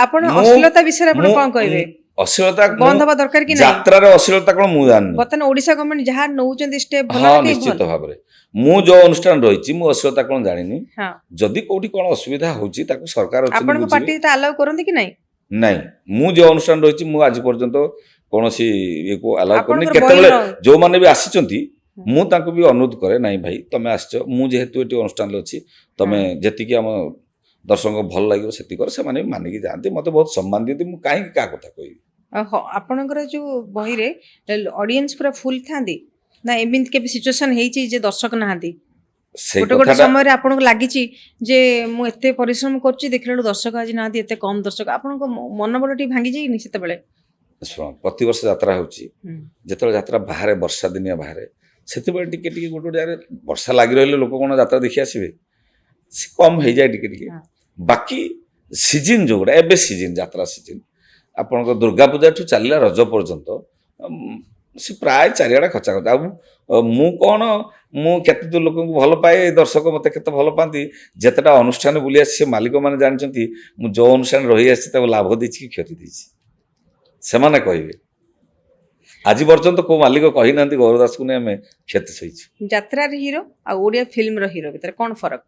ଆପଣ ଅଶ୍ଳୀଳତା ବିଷୟରେ ଆପଣ କ'ଣ କହିବେ? ଅଶ୍ଳୀଳତା ବନ୍ଦ ହବା ଦରକାର କି ନାହିଁ? ଯାତ୍ରାରେ ଅଶ୍ଳୀଳତା କ'ଣ ମୁଁ ଜାଣିନି। ବର୍ତ୍ତମାନ ଓଡିଶା ଗଭର୍ଣ୍ଣମେଣ୍ଟ ଯାହା ନଉଛନ୍ତି ଷ୍ଟେପ୍ ଭଲ ହଁ, ନା କାହିଁ ନିଶ୍ଚିତ ଭଲ? ଭାବରେ ମୁଁ ଯୋଉ ଅନୁଷ୍ଠାନ ରହିଛି, ମୁଁ ଅଶ୍ଳୀଳତା କ'ଣ ଜାଣିନି। ଯଦି କୋଉଠି କ'ଣ ଅସୁବିଧା ହଉଛି ତାକୁ ସରକାର ଅଛନ୍ତି ଆପଣଙ୍କ ବୁଝିବେ। ପାର୍ଟି ଆଲାଉ କରନ୍ତି କି ନାହିଁ? ନାଇଁ, ମୁଁ ଯୋଉ ଅନୁଷ୍ଠାନ ରହିଛି, ମୁଁ ଆଜି ପର୍ଯ୍ୟନ୍ତ କୌଣସି ଇଏକୁ ଆଲାଉ କରିନି। ଆପଣଙ୍କର କେତେବେଳେ ଯୋଉମାନେ ବି ଆସିଛନ୍ତି, ମୁଁ ତାଙ୍କୁ ବି ଅନୁରୋଧ କରେ, ନାଇଁ ଭାଇ ତମେ ଆସିଛ, ମୁଁ ଯେହେତୁ ଏଠି ଅନୁଷ୍ଠାନରେ ଅଛି, ତମେ ଯେତିକି ଆମ ଦର୍ଶକଙ୍କୁ ଭଲ ଲାଗିବ ସେତିକି କର। ସେମାନେ ବି ମାନିକି ଯାଆନ୍ତି, ମତେ ବହୁତ ସମ୍ମାନ ଦିଅନ୍ତି। ମୁଁ କାହିଁକି କାହା କଥା କହିବି? ଆପଣଙ୍କର ଯୋଉ ବହିରେ ଅଡିଏନ୍ସ ପୁରା ଫୁଲ ଥାନ୍ତି ନା? ଏମିତି କେବେ ସିଚୁଏସନ ହେଇଛି ଯେ ଦର୍ଶକ ନାହାନ୍ତି? ଗୋଟେ ଗୋଟେ ସମୟରେ ଆପଣଙ୍କୁ ଲାଗିଛି ଯେ ମୁଁ ଏତେ ପରିଶ୍ରମ କରୁଛି, ଦେଖିଲା ବେଳକୁ ଦର୍ଶକ ଆଜି ନାହାନ୍ତି, ଏତେ କମ ଦର୍ଶକ, ଆପଣଙ୍କ ମନୋବଳ ଟିକେ ଭାଙ୍ଗି ଯାଇନି ସେତେବେଳେ? ଶୁଣ, ପ୍ରତିବର୍ଷ ଯାତ୍ରା ହେଉଛି, ଯେତେବେଳେ ଯାତ୍ରା ବାହାରେ, ବର୍ଷା ଦିନିଆ ବାହାରେ, ସେତେବେଳେ ଟିକେ ଟିକେ ଗୋଟେ ଗୋଟେ ଜାଗାରେ ବର୍ଷା ଲାଗି ରହିଲେ ଲୋକ କ'ଣ ଯାତ୍ରା ଦେଖି ଆସିବେ? ସେ କମ୍ ହେଇଯାଏ ଟିକେ ଟିକେ। ବାକି ସିଜିନ୍ ଯୋଉଗୁଡ଼ା, ଏବେ ସିଜିନ୍, ଯାତ୍ରା ସିଜିନ୍, ଆପଣଙ୍କ ଦୁର୍ଗା ପୂଜାଠୁ ଚାଲିଲା ରଜ ପର୍ଯ୍ୟନ୍ତ, ସେ ପ୍ରାୟ ଚାରିଆଡ଼େ ଖଚା ଖଚା। ଆଉ ମୁଁ କ'ଣ, ମୁଁ କେତେ ଲୋକଙ୍କୁ ଭଲ ପାଏ, ଦର୍ଶକ ମୋତେ କେତେ ଭଲ ପାଆନ୍ତି, ଯେତେଟା ଅନୁଷ୍ଠାନ ବୁଲି ଆସିଛି, ସେ ମାଲିକମାନେ ଜାଣିଛନ୍ତି ମୁଁ ଯେଉଁ ଅନୁଷ୍ଠାନରେ ରହି ଆସିଛି ତାକୁ ଲାଭ ଦେଇଛି କି କ୍ଷତି ଦେଇଛି, ସେମାନେ କହିବେ। ଆଜି ପର୍ଯ୍ୟନ୍ତ କୋଉ ମାଲିକ କହିନାହାନ୍ତି ଗୌରଦାସକୁ ନେଇ ଆମେ କ୍ଷତି ସହିଛୁ। ଯାତ୍ରାର ହିରୋ ଆଉ ଓଡ଼ିଆ ଫିଲ୍ମର ହିରୋ ଭିତରେ କ'ଣ ଫରକ?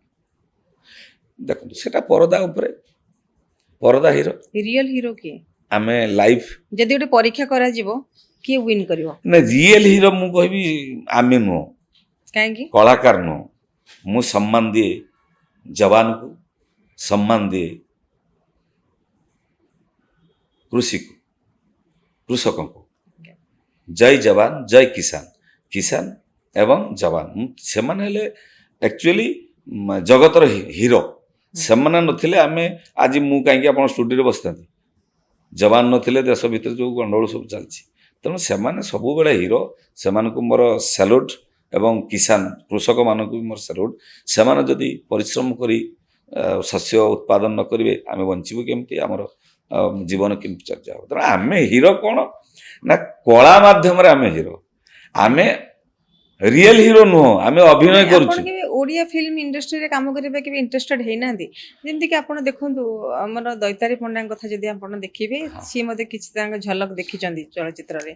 ଦେଖନ୍ତୁ, ସେଟା ପରଦା ଉପରେ, ପରଦା ହିରୋ। ରିଅଲ ହିରୋ କିଏ? ଆମେ ଲାଇଫ୍ ଯଦି ଗୋଟେ ପରୀକ୍ଷା କରାଯିବ, କିଏ ୱିନ୍ କରିବ? ନା, ରିଏଲ ହିରୋ ମୁଁ କହିବି ଆମେ ନୁହଁ। କାହିଁକି? କଳାକାର ନୁହଁ। ମୁଁ ସମ୍ମାନ ଦିଏ ଯବାନକୁ, ସମ୍ମାନ ଦିଏ କୃଷିକୁ, କୃଷକଙ୍କୁ। ଜୟ ଯବାନ, ଜୟ କିଷାନ, କିଷାନ ଏବଂ ଯବାନ, ସେମାନେ ହେଲେ ଆକ୍ଚୁଆଲି ଜଗତର ହିରୋ। ସେମାନେ ନଥିଲେ ଆମେ ଆଜି, ମୁଁ କାହିଁକି ଆପଣ ଷ୍ଟୁଡ଼ିଓରେ ବସିଥାନ୍ତି? ଯବାନ ନଥିଲେ ଦେଶ ଭିତରେ ଯେଉଁ ଗଣ୍ଡଗୋଳ ସବୁ ଚାଲିଛି। ତେଣୁ ସେମାନେ ସବୁବେଳେ ହିରୋ, ସେମାନଙ୍କୁ ମୋର ସାଲ୍ୟୁଟ୍। ଏବଂ କିଷାନ କୃଷକମାନଙ୍କୁ ବି ମୋର ସାଲ୍ୟୁଟ୍। ସେମାନେ ଯଦି ପରିଶ୍ରମ କରି ଶସ୍ୟ ଉତ୍ପାଦନ ନ କରିବେ ଆମେ ବଞ୍ଚିବୁ କେମିତି, ଆମର ଜୀବନ କେମିତି ଚର୍ଚ୍ଚା ହେବ। ତେଣୁ ଆମେ ହିରୋ କ'ଣ ନା କଳା ମାଧ୍ୟମରେ ଆମେ ହିରୋ, ଆମେ ରିଏଲ ହିରୋ ନୁହଁ, ଆମେ ଅଭିନୟ ନାଇଁ, କରୁଛୁ। ଆପଣ କେବେ ଓଡ଼ିଆ ଫିଲ୍ମ ଇଣ୍ଡଷ୍ଟ୍ରିରେ କାମ କରିବା କେବେ ଇଣ୍ଟରେଷ୍ଟେଡ ହେଇନାହାନ୍ତି? ଯେମିତିକି ଆପଣ ଦେଖନ୍ତୁ ଆମର ଦୈତାରୀ ପଣ୍ଡାଙ୍କ କଥା ଯଦି ଆପଣ ଦେଖିବେ, ହଁ। ସିଏ ମଧ୍ୟ କିଛି ତାଙ୍କ ଝଲକ ଦେଖିଛନ୍ତି ଚଳଚ୍ଚିତ୍ରରେ,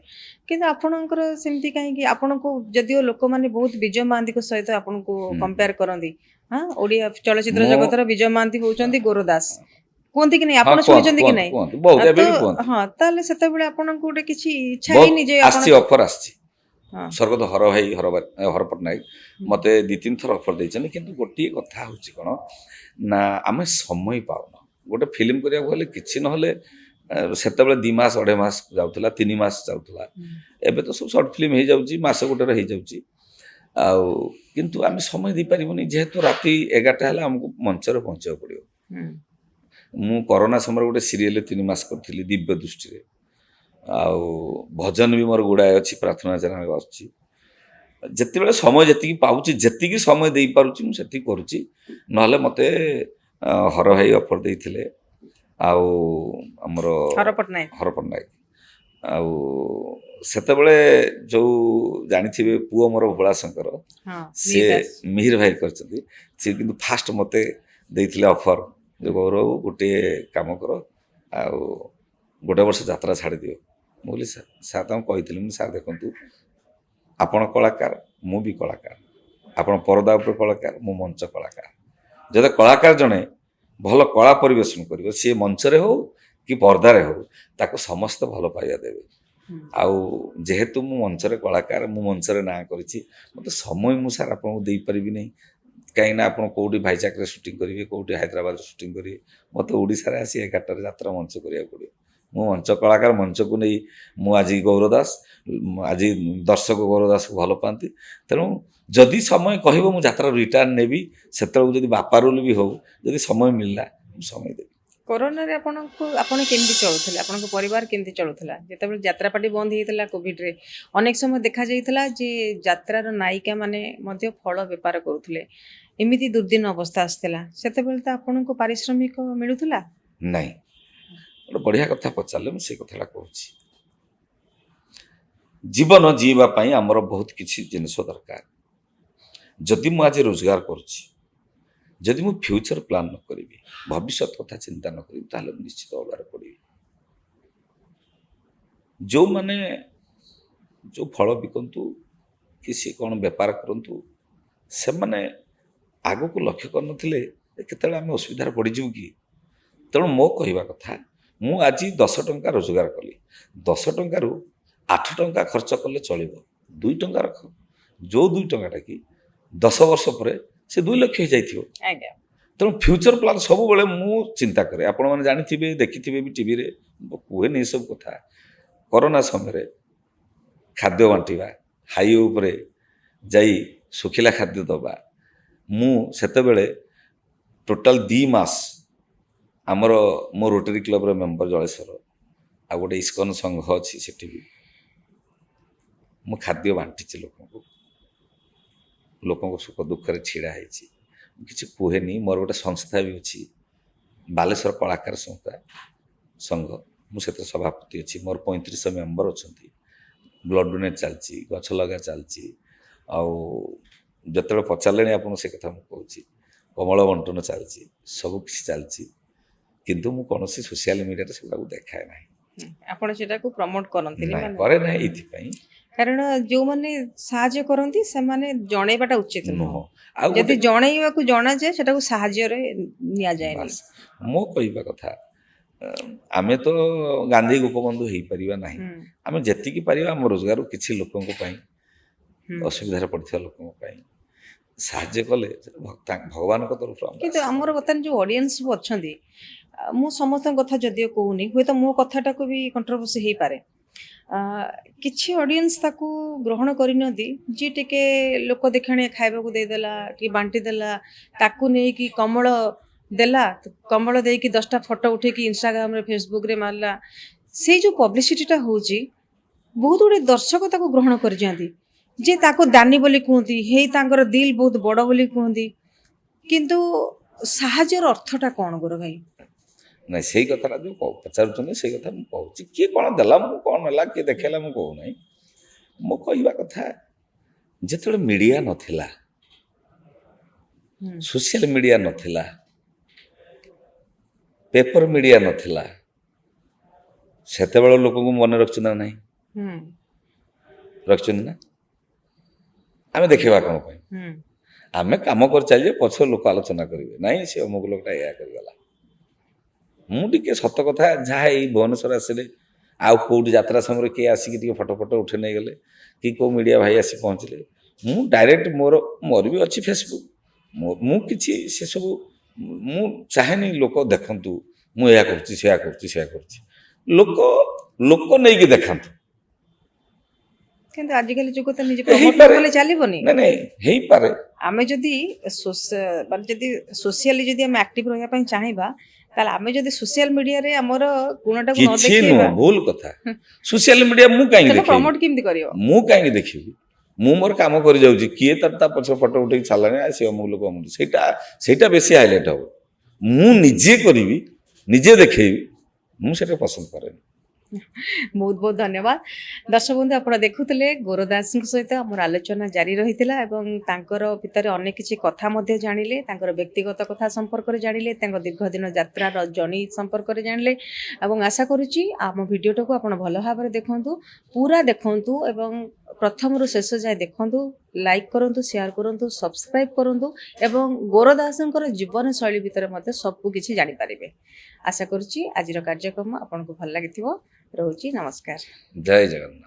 କିନ୍ତୁ ଆପଣଙ୍କର ସେମିତି କାହିଁକି? ଆପଣଙ୍କୁ ଯଦିଓ ଲୋକମାନେ ବହୁତ ବିଜୟ ମହାନ୍ତିଙ୍କ ସହିତ ଆପଣଙ୍କୁ ହୁଁ। କମ୍ପେୟାର କରନ୍ତି, ହଁ, ଓଡ଼ିଆ ଚଳଚ୍ଚିତ୍ର ମୁଁ ଜଗତର ବିଜୟ ମହାନ୍ତି ହଉଛନ୍ତି ଗୋରଦାସ, କୁହନ୍ତି କି ନାଇଁ? ହଁ ଆପଣ କୁହନ୍ତୁ ଶୁଣିଛନ୍ତି କି କୁହନ୍ତୁ ନାଇଁ? କୁହନ୍ତୁ, ବହୁତ ଏବେ ତ ବି କୁହନ୍ତୁ। ହଁ, ତାହେଲେ ସେତେବେଳେ ଆପଣଙ୍କୁ ଗୋଟେ କିଛି ଇଚ୍ଛା ବହୁତ ହେଇନି ଯେ ଆପଣ? ଆସିଛି, ଅଫର ଆସିଛି। ହଁ। ସ୍ୱର୍ଗତ ହର ପଟ୍ଟନାୟକ ମୋତେ 2-3 ଥର ଅଫର ଦେଇଛନ୍ତି, କିନ୍ତୁ ଗୋଟିଏ କଥା ହେଉଛି କ'ଣ ନା ଆମେ ସମୟ ପାଉନ। ଗୋଟେ ଫିଲ୍ମ କରିବାକୁ ହେଲେ କିଛି ନହେଲେ ସେତେବେଳେ 2 ମାସ 2.5 ମାସ ଯାଉଥିଲା, 3 ମାସ ଯାଉଥିଲା। ଏବେ ତ ସବୁ ସର୍ଟ ଫିଲ୍ମ ହେଇଯାଉଛି, ମାସ ଗୋଟେରେ ହେଇଯାଉଛି। ଆଉ କିନ୍ତୁ ଆମେ ସମୟ ଦେଇପାରିବୁନି, ଯେହେତୁ ରାତି 11ଟା ହେଲେ ଆମକୁ ମଞ୍ଚରେ ପହଞ୍ଚିବାକୁ ପଡ଼ିବ। ମୁଁ କରୋନା ସମୟରେ ଗୋଟେ ସିରିଏଲ 3 ମାସ କରିଥିଲି, ଦିବ୍ୟ ଦୃଷ୍ଟିରେ। ଆଉ ଭଜନ ବି ମୋର ଗୁଡ଼ାଏ ଅଛି, ପ୍ରାର୍ଥନା ଚ୍ୟାନେଲ ଅଛି। ଯେତେବେଳେ ସମୟ ଯେତିକି ପାଉଛି, ଯେତିକି ସମୟ ଦେଇପାରୁଛି ମୁଁ ସେତିକି କରୁଛି। ନହେଲେ ମୋତେ ହର ଭାଇ ଅଫର ଦେଇଥିଲେ, ଆଉ ଆମର ହର ପଟ୍ଟନାୟକ। ହର ପଟ୍ଟନାୟକ। ଆଉ ସେତେବେଳେ ଯେଉଁ ଜାଣିଥିବେ ପୁଅ ମୋର ଭୋଳାଶଙ୍କର, ହଁ, ସେ ମିହିର ଦାସ। ମିହିର ଭାଇ କରିଛନ୍ତି। ସେ କିନ୍ତୁ ଫାଷ୍ଟ ମୋତେ ଦେଇଥିଲେ ଅଫର ଯେ ଗୌରବ ଗୋଟିଏ କାମ କର, ଆଉ 1 ବର୍ଷ ଯାତ୍ରା ଛାଡ଼ିଦିଅ। ମୁଁ କହିଲି ସାର୍ ତାଙ୍କୁ କହିଥିଲି, ମୁଁ ସାର୍ ଦେଖନ୍ତୁ, ଆପଣ କଳାକାର, ମୁଁ ବି କଳାକାର। ଆପଣ ପରଦା ଉପରେ କଳାକାର, ମୁଁ ମଞ୍ଚ କଳାକାର। ଯଦି କଳାକାର ଜଣେ ଭଲ କଳା ପରିବେଷଣ କରିବ, ସିଏ ମଞ୍ଚରେ ହଉ କି ପର୍ଦ୍ଦାରେ ହଉ, ତାକୁ ସମସ୍ତେ ଭଲ ପାଇବା ଦେବେ। ଆଉ ଯେହେତୁ ମୁଁ ମଞ୍ଚରେ କଳାକାର, ମୁଁ ମଞ୍ଚରେ ନାଁ କରିଛି, ମୋତେ ସମୟ ମୁଁ ସାର୍ ଆପଣଙ୍କୁ ଦେଇପାରିବି ନାହିଁ। କାହିଁକିନା ଆପଣ କେଉଁଠି ଭାଇଜାକରେ ସୁଟିଂ କରିବେ, କେଉଁଠି ହାଇଦ୍ରାବାଦରେ ସୁଟିଂ କରିବେ, ମୋତେ ଓଡ଼ିଶାରେ ଆସି 11ଟାରେ ଯାତ୍ରା ମଞ୍ଚ କରିବାକୁ ପଡ଼ିବ। ମୁଁ ମଞ୍ଚ କଳାକାର, ମଞ୍ଚକୁ ନେଇ ମୁଁ ଆଜି ଗୌର ଦାସ, ଆଜି ଦର୍ଶକ ଗୌର ଦାସକୁ ଭଲ ପାଆନ୍ତି। ତେଣୁ ଯଦି ସମୟ କହିବ ମୁଁ ଯାତ୍ରାରୁ ରିଟର୍ନ ନେବି, ସେତେବେଳକୁ ଯଦି ବାପା ରୋଲ ବି ହଉ, ଯଦି ସମୟ ମିଳିଲା ମୁଁ ସମୟ ଦେବି। କରୋନାରେ ଆପଣ କେମିତି ଚଳୁଥିଲେ? ଆପଣଙ୍କ ପରିବାର କେମିତି ଚଳୁଥିଲା? ଯେତେବେଳେ ଯାତ୍ରାପାଟି ବନ୍ଦ ହେଇଥିଲା କୋଭିଡରେ, ଅନେକ ସମୟ ଦେଖାଯାଇଥିଲା ଯେ ଯାତ୍ରାର ନାୟିକା ମାନେ ମଧ୍ୟ ଫଳ ବେପାର କରୁଥିଲେ, ଏମିତି ଦୁର୍ଦ୍ଦିନ ଅବସ୍ଥା ଆସିଥିଲା। ସେତେବେଳେ ତ ଆପଣଙ୍କୁ ପାରିଶ୍ରମିକ ମିଳୁଥିଲା? ନାହିଁ। ଗୋଟେ ବଢ଼ିଆ କଥା ପଚାରିଲେ, ମୁଁ ସେଇ କଥାଟା କହୁଛି। ଜୀବନ ଜିଇବା ପାଇଁ ଆମର ବହୁତ କିଛି ଜିନିଷ ଦରକାର। ଯଦି ମୁଁ ଆଜି ରୋଜଗାର କରୁଛି, ଯଦି ମୁଁ ଫ୍ୟୁଚର ପ୍ଲାନ୍ ନ କରିବି, ଭବିଷ୍ୟତ କଥା ଚିନ୍ତା ନ କରିବି, ତାହେଲେ ମୁଁ ନିଶ୍ଚିତ ଅଭାବରେ ପଡ଼ିବି। ଯେଉଁମାନେ ଯେଉଁ ଫଳ ବିକନ୍ତୁ କି ସେ କ'ଣ ବେପାର କରନ୍ତୁ, ସେମାନେ ଆଗକୁ ଲକ୍ଷ୍ୟ କରିନଥିଲେ କେତେବେଳେ ଆମେ ଅସୁବିଧାରେ ପଡ଼ିଯିବୁ କି। ତେଣୁ ମୋ କହିବା କଥା, ମୁଁ ଆଜି 10 ଟଙ୍କା ରୋଜଗାର କଲି, 10 ଟଙ୍କାରୁ 8 ଟଙ୍କା ଖର୍ଚ୍ଚ କଲେ ଚଳିବ। 2 ଟଙ୍କାର ଯେଉଁ 2 ଟଙ୍କାଟା କି 10 ବର୍ଷ ପରେ ସେ 2 ଲକ୍ଷ ହେଇଯାଇଥିବ। ଆଜ୍ଞା। ତେଣୁ ଫ୍ୟୁଚର ପ୍ଲାନ୍ ସବୁବେଳେ ମୁଁ ଚିନ୍ତା କରେ। ଆପଣମାନେ ଜାଣିଥିବେ, ଦେଖିଥିବେ ବି ଟିଭିରେ, କୁହେନି ଏସବୁ କଥା। କରୋନା ସମୟରେ ଖାଦ୍ୟ ବାଣ୍ଟିବା, ହାଇୱେ ଉପରେ ଯାଇ ଶୁଖିଲା ଖାଦ୍ୟ ଦେବା, ମୁଁ ସେତେବେଳେ ଟୋଟାଲ 2 ମାସ ଆମର ମୋ ରୋଟାରୀ କ୍ଲବର ମେମ୍ବର ଜଳେଶ୍ୱର, ଆଉ ଗୋଟେ ଇସ୍କନ ସଂଘ ଅଛି ସେଠି ବି ମୁଁ ଖାଦ୍ୟ ବାଣ୍ଟିଛି ଲୋକଙ୍କୁ, ଲୋକଙ୍କ ସୁଖ ଦୁଃଖରେ ଛିଡ଼ା ହେଇଛି। ମୁଁ କିଛି କୁହେନି। ମୋର ଗୋଟେ ସଂସ୍ଥା ବି ଅଛି, ବାଲେଶ୍ୱର କଳାକାର ସଂଘ, ମୁଁ ସେଥିରେ ସଭାପତି ଅଛି। ମୋର 3500 ମେମ୍ବର ଅଛନ୍ତି। ବ୍ଲଡ଼ ଡୋନେଟ୍ ଚାଲିଛି, ଗଛ ଲଗା ଚାଲିଛି। ଆଉ ଯେତେବେଳେ ପଚାରିଲେଣି ଆପଣ ସେ କଥା ମୁଁ କହୁଛି, କମଳ ବଣ୍ଟନ ଚାଲିଛି, ସବୁ କିଛି ଚାଲିଛି। କିନ୍ତୁ ମୁଁ କୌଣସି ସୋସିଆଲ ମିଡ଼ିଆରେ ସେଗୁଡ଼ାକୁ ଦେଖାଏ ନାହିଁ। ଆପଣ ସେଟାକୁ ପ୍ରମୋଟ କରନ୍ତିନି? ନାହିଁ, ମାନେ କରେ ନାହିଁ ଏଇଥିପାଇଁ, କାରଣ ଯେଉଁମାନେ ସାହାଯ୍ୟ କରନ୍ତି ସେମାନେ ଜଣେଇବାଟା ଉଚିତ ନୁହଁ। ନୁହଁ। ଆଉ ଯଦି ଗୋଟେ ଜଣେଇବାକୁ ଜଣାଯାଏ ସେଟାକୁ ସାହାଯ୍ୟରେ ନିଆଯାଏନି। ବାସ୍, ମୋ କହିବା କଥା, ଆମେ ତ ଗାନ୍ଧୀ ଗୋପବନ୍ଧୁ ହେଇପାରିବା ନାହିଁ। ଆମେ ଯେତିକି ପାରିବା ଆମ ରୋଜଗାରରୁ କିଛି ଲୋକଙ୍କ ପାଇଁ, ଅସୁବିଧାରେ ପଡ଼ିଥିବା ଲୋକଙ୍କ ପାଇଁ ସାହାଯ୍ୟ କଲେ ଭଗବାନଙ୍କ ତରଫରୁ ଆମକୁ କିନ୍ତୁ ଆସେ। ଆମର ବର୍ତ୍ତମାନ ଯେଉଁ ଅଡ଼ିଏନ୍ସ ସବୁ ଅଛନ୍ତି, ମୁଁ ସମସ୍ତଙ୍କ କଥା ଯଦିଓ କହୁନି, ହୁଏତ ମୋ କଥାଟାକୁ ବି କଣ୍ଟ୍ରୋଭର୍ସି ହେଇପାରେ, କିଛି ଅଡ଼ିଏନ୍ସ ତାକୁ ଗ୍ରହଣ କରିନିଅନ୍ତି, ଯିଏ ଟିକେ ଲୋକ ଦେଖାଣିଆ ଖାଇବାକୁ ଦେଇଦେଲା, ଟିକେ ବାଣ୍ଟି ଦେଲା, ତାକୁ ନେଇକି କମଳ ଦେଲା କମ୍ବଳ ଦେଇକି 10ଟା ଫଟୋ ଉଠେଇକି ଇନଷ୍ଟାଗ୍ରାମରେ ଫେସବୁକରେ ମାରିଲା, ସେଇ ଯେଉଁ ପବ୍ଲିସିଟିଟା ହେଉଛି ବହୁତ ଗୁଡ଼ିଏ ଦର୍ଶକ ତାକୁ ଗ୍ରହଣ କରିଯାଆନ୍ତି, ଯେ ତାକୁ ଦାନୀ ବୋଲି କୁହନ୍ତି, ହେଇ ତାଙ୍କର ଦିଲ୍ ବହୁତ ବଡ଼ ବୋଲି କୁହନ୍ତି, କିନ୍ତୁ ସାହାଯ୍ୟର ଅର୍ଥଟା କ'ଣ ଗୁରୁ ଭାଇ? ନାଇଁ ସେଇ କଥାଟା ଯେଉଁ ପଚାରୁଛନ୍ତି ସେଇ କଥା ମୁଁ କହୁଛି। କିଏ କ'ଣ ଦେଲା ମୁଁ କ'ଣ ନେଲା କିଏ ଦେଖେଇଲା ମୁଁ କହୁନାହିଁ। ମୋ କହିବା କଥା ଯେତେବେଳେ ମିଡ଼ିଆ ନଥିଲା, ସୋସିଆଲ ମିଡ଼ିଆ ନଥିଲା, ପେପର ମିଡ଼ିଆ ନଥିଲା, ସେତେବେଳେ ଲୋକଙ୍କୁ ମନେ ରଖିଛୁ ନା ନାହିଁ? ରଖିଛନ୍ତି ନା? ଆମେ ଦେଖେଇବା କ'ଣ ପାଇଁ? ଆମେ କାମ କରି ଚାଲିଛେ, ପଛ ଲୋକ ଆଲୋଚନା କରିବେ, ନାଇଁ ସେ ଅମୁକ ଲୋକଟା ଏଇଆ କରିଗଲା। ମୁଁ ଟିକେ ସତ କଥା, ଯାହା ଏଇ ଭୁବନେଶ୍ୱର ଆସିଲେ ଆଉ କେଉଁଠି ଯାତ୍ରା ସମୟରେ କିଏ ଆସିକି ଟିକେ ଫଟୋ ଫଟୋ ଉଠେଇ ନେଇଗଲେ କି କେଉଁ ମିଡ଼ିଆ ଭାଇ ଆସି ପହଞ୍ଚିଲେ, ମୁଁ ଡାଇରେକ୍ଟ ମୋର ବି ଅଛି ଫେସବୁକ୍, ମୁଁ କିଛି ସେସବୁ ମୁଁ ଚାହେଁନି ଲୋକ ଦେଖନ୍ତୁ ମୁଁ ଏହା କରୁଛି ସେୟା କରୁଛି ସେୟା କରୁଛି, ଲୋକ ନେଇକି ଦେଖାନ୍ତୁ। କିନ୍ତୁ ଆଜିକାଲି ଯୁଗ ତ ନିଜେ ପ୍ରମୋଟ କଲେ ଚାଲିବନି। ନାଇଁ ହେଇପାରେ। ଆମେ ଯଦି ଯଦି ସୋସିଆଲି ଯଦି ଆମେ ଆକ୍ଟିଭ ରହିବା ପାଇଁ ଚାହିଁବା, ତାହେଲେ ଆମେ ଯଦି ସୋସିଆଲ ମିଡିଆରେ ଆମର ଗୁଣଟାକୁ ନ କିଛି ଦେଖେଇବା, ନୁହଁ, ଭୁଲ କଥା। ସୋସିଆଲ ମିଡ଼ିଆ ମୁଁ କାହିଁକି ତାକୁ ଦେଖିବି? ପ୍ରମୋଟ କେମିତି କରିବ? ମୁଁ କାହିଁକି ଦେଖିବି? ମୁଁ ମୋର କାମ କରି ଯାଉଛି, କିଏ ତା ପଛ ଫଟୋ ଉଠେଇକି ଛାଡ଼ିଲାଣି ସେ ଅମୁକ ଲୋକ ଅମୁକ, ସେଇଟା ବେଶୀ ହାଇଲାଇଟ୍ ହବ। ମୁଁ ନିଜେ କରିବି, ନିଜେ ଦେଖେଇବି, ମୁଁ ସେଇଟା ପସନ୍ଦ କରେନି। ବହୁତ ବହୁତ ଧନ୍ୟବାଦ। ଦର୍ଶକ ବନ୍ଧୁ, ଆପଣ ଦେଖୁଥିଲେ ଗୌର ଦାସଙ୍କ ସହିତ ଆମର ଆଲୋଚନା ଜାରି ରହିଥିଲା ଏବଂ ତାଙ୍କର ଭିତରେ ଅନେକ କିଛି କଥା ମଧ୍ୟ ଜାଣିଲେ, ତାଙ୍କର ବ୍ୟକ୍ତିଗତ କଥା ସମ୍ପର୍କରେ ଜାଣିଲେ, ତାଙ୍କ ଦୀର୍ଘ ଦିନ ଯାତ୍ରାର ଜର୍ଣ୍ଣି ସମ୍ପର୍କରେ ଜାଣିଲେ ଏବଂ ଆଶା କରୁଛି ଆମ ଭିଡ଼ିଓଟାକୁ ଆପଣ ଭଲ ଭାବରେ ଦେଖନ୍ତୁ, ପୁରା ଦେଖନ୍ତୁ ଏବଂ ପ୍ରଥମରୁ ଶେଷ ଯାଏ ଦେଖନ୍ତୁ, ଲାଇକ୍ କରନ୍ତୁ, ସେୟାର କରନ୍ତୁ, ସବସ୍କ୍ରାଇବ୍ କରନ୍ତୁ ଏବଂ ଗୌର ଦାସଙ୍କର ଜୀବନଶୈଳୀ ଭିତରେ ମଧ୍ୟ ସବୁ କିଛି ଜାଣିପାରିବେ। ଆଶା କରୁଛି ଆଜିର କାର୍ଯ୍ୟକ୍ରମ ଆପଣଙ୍କୁ ଭଲ ଲାଗିଥିବ। ରହୁଛି, ନମସ୍କାର। ଜୟ ଜଗନ୍ନାଥ।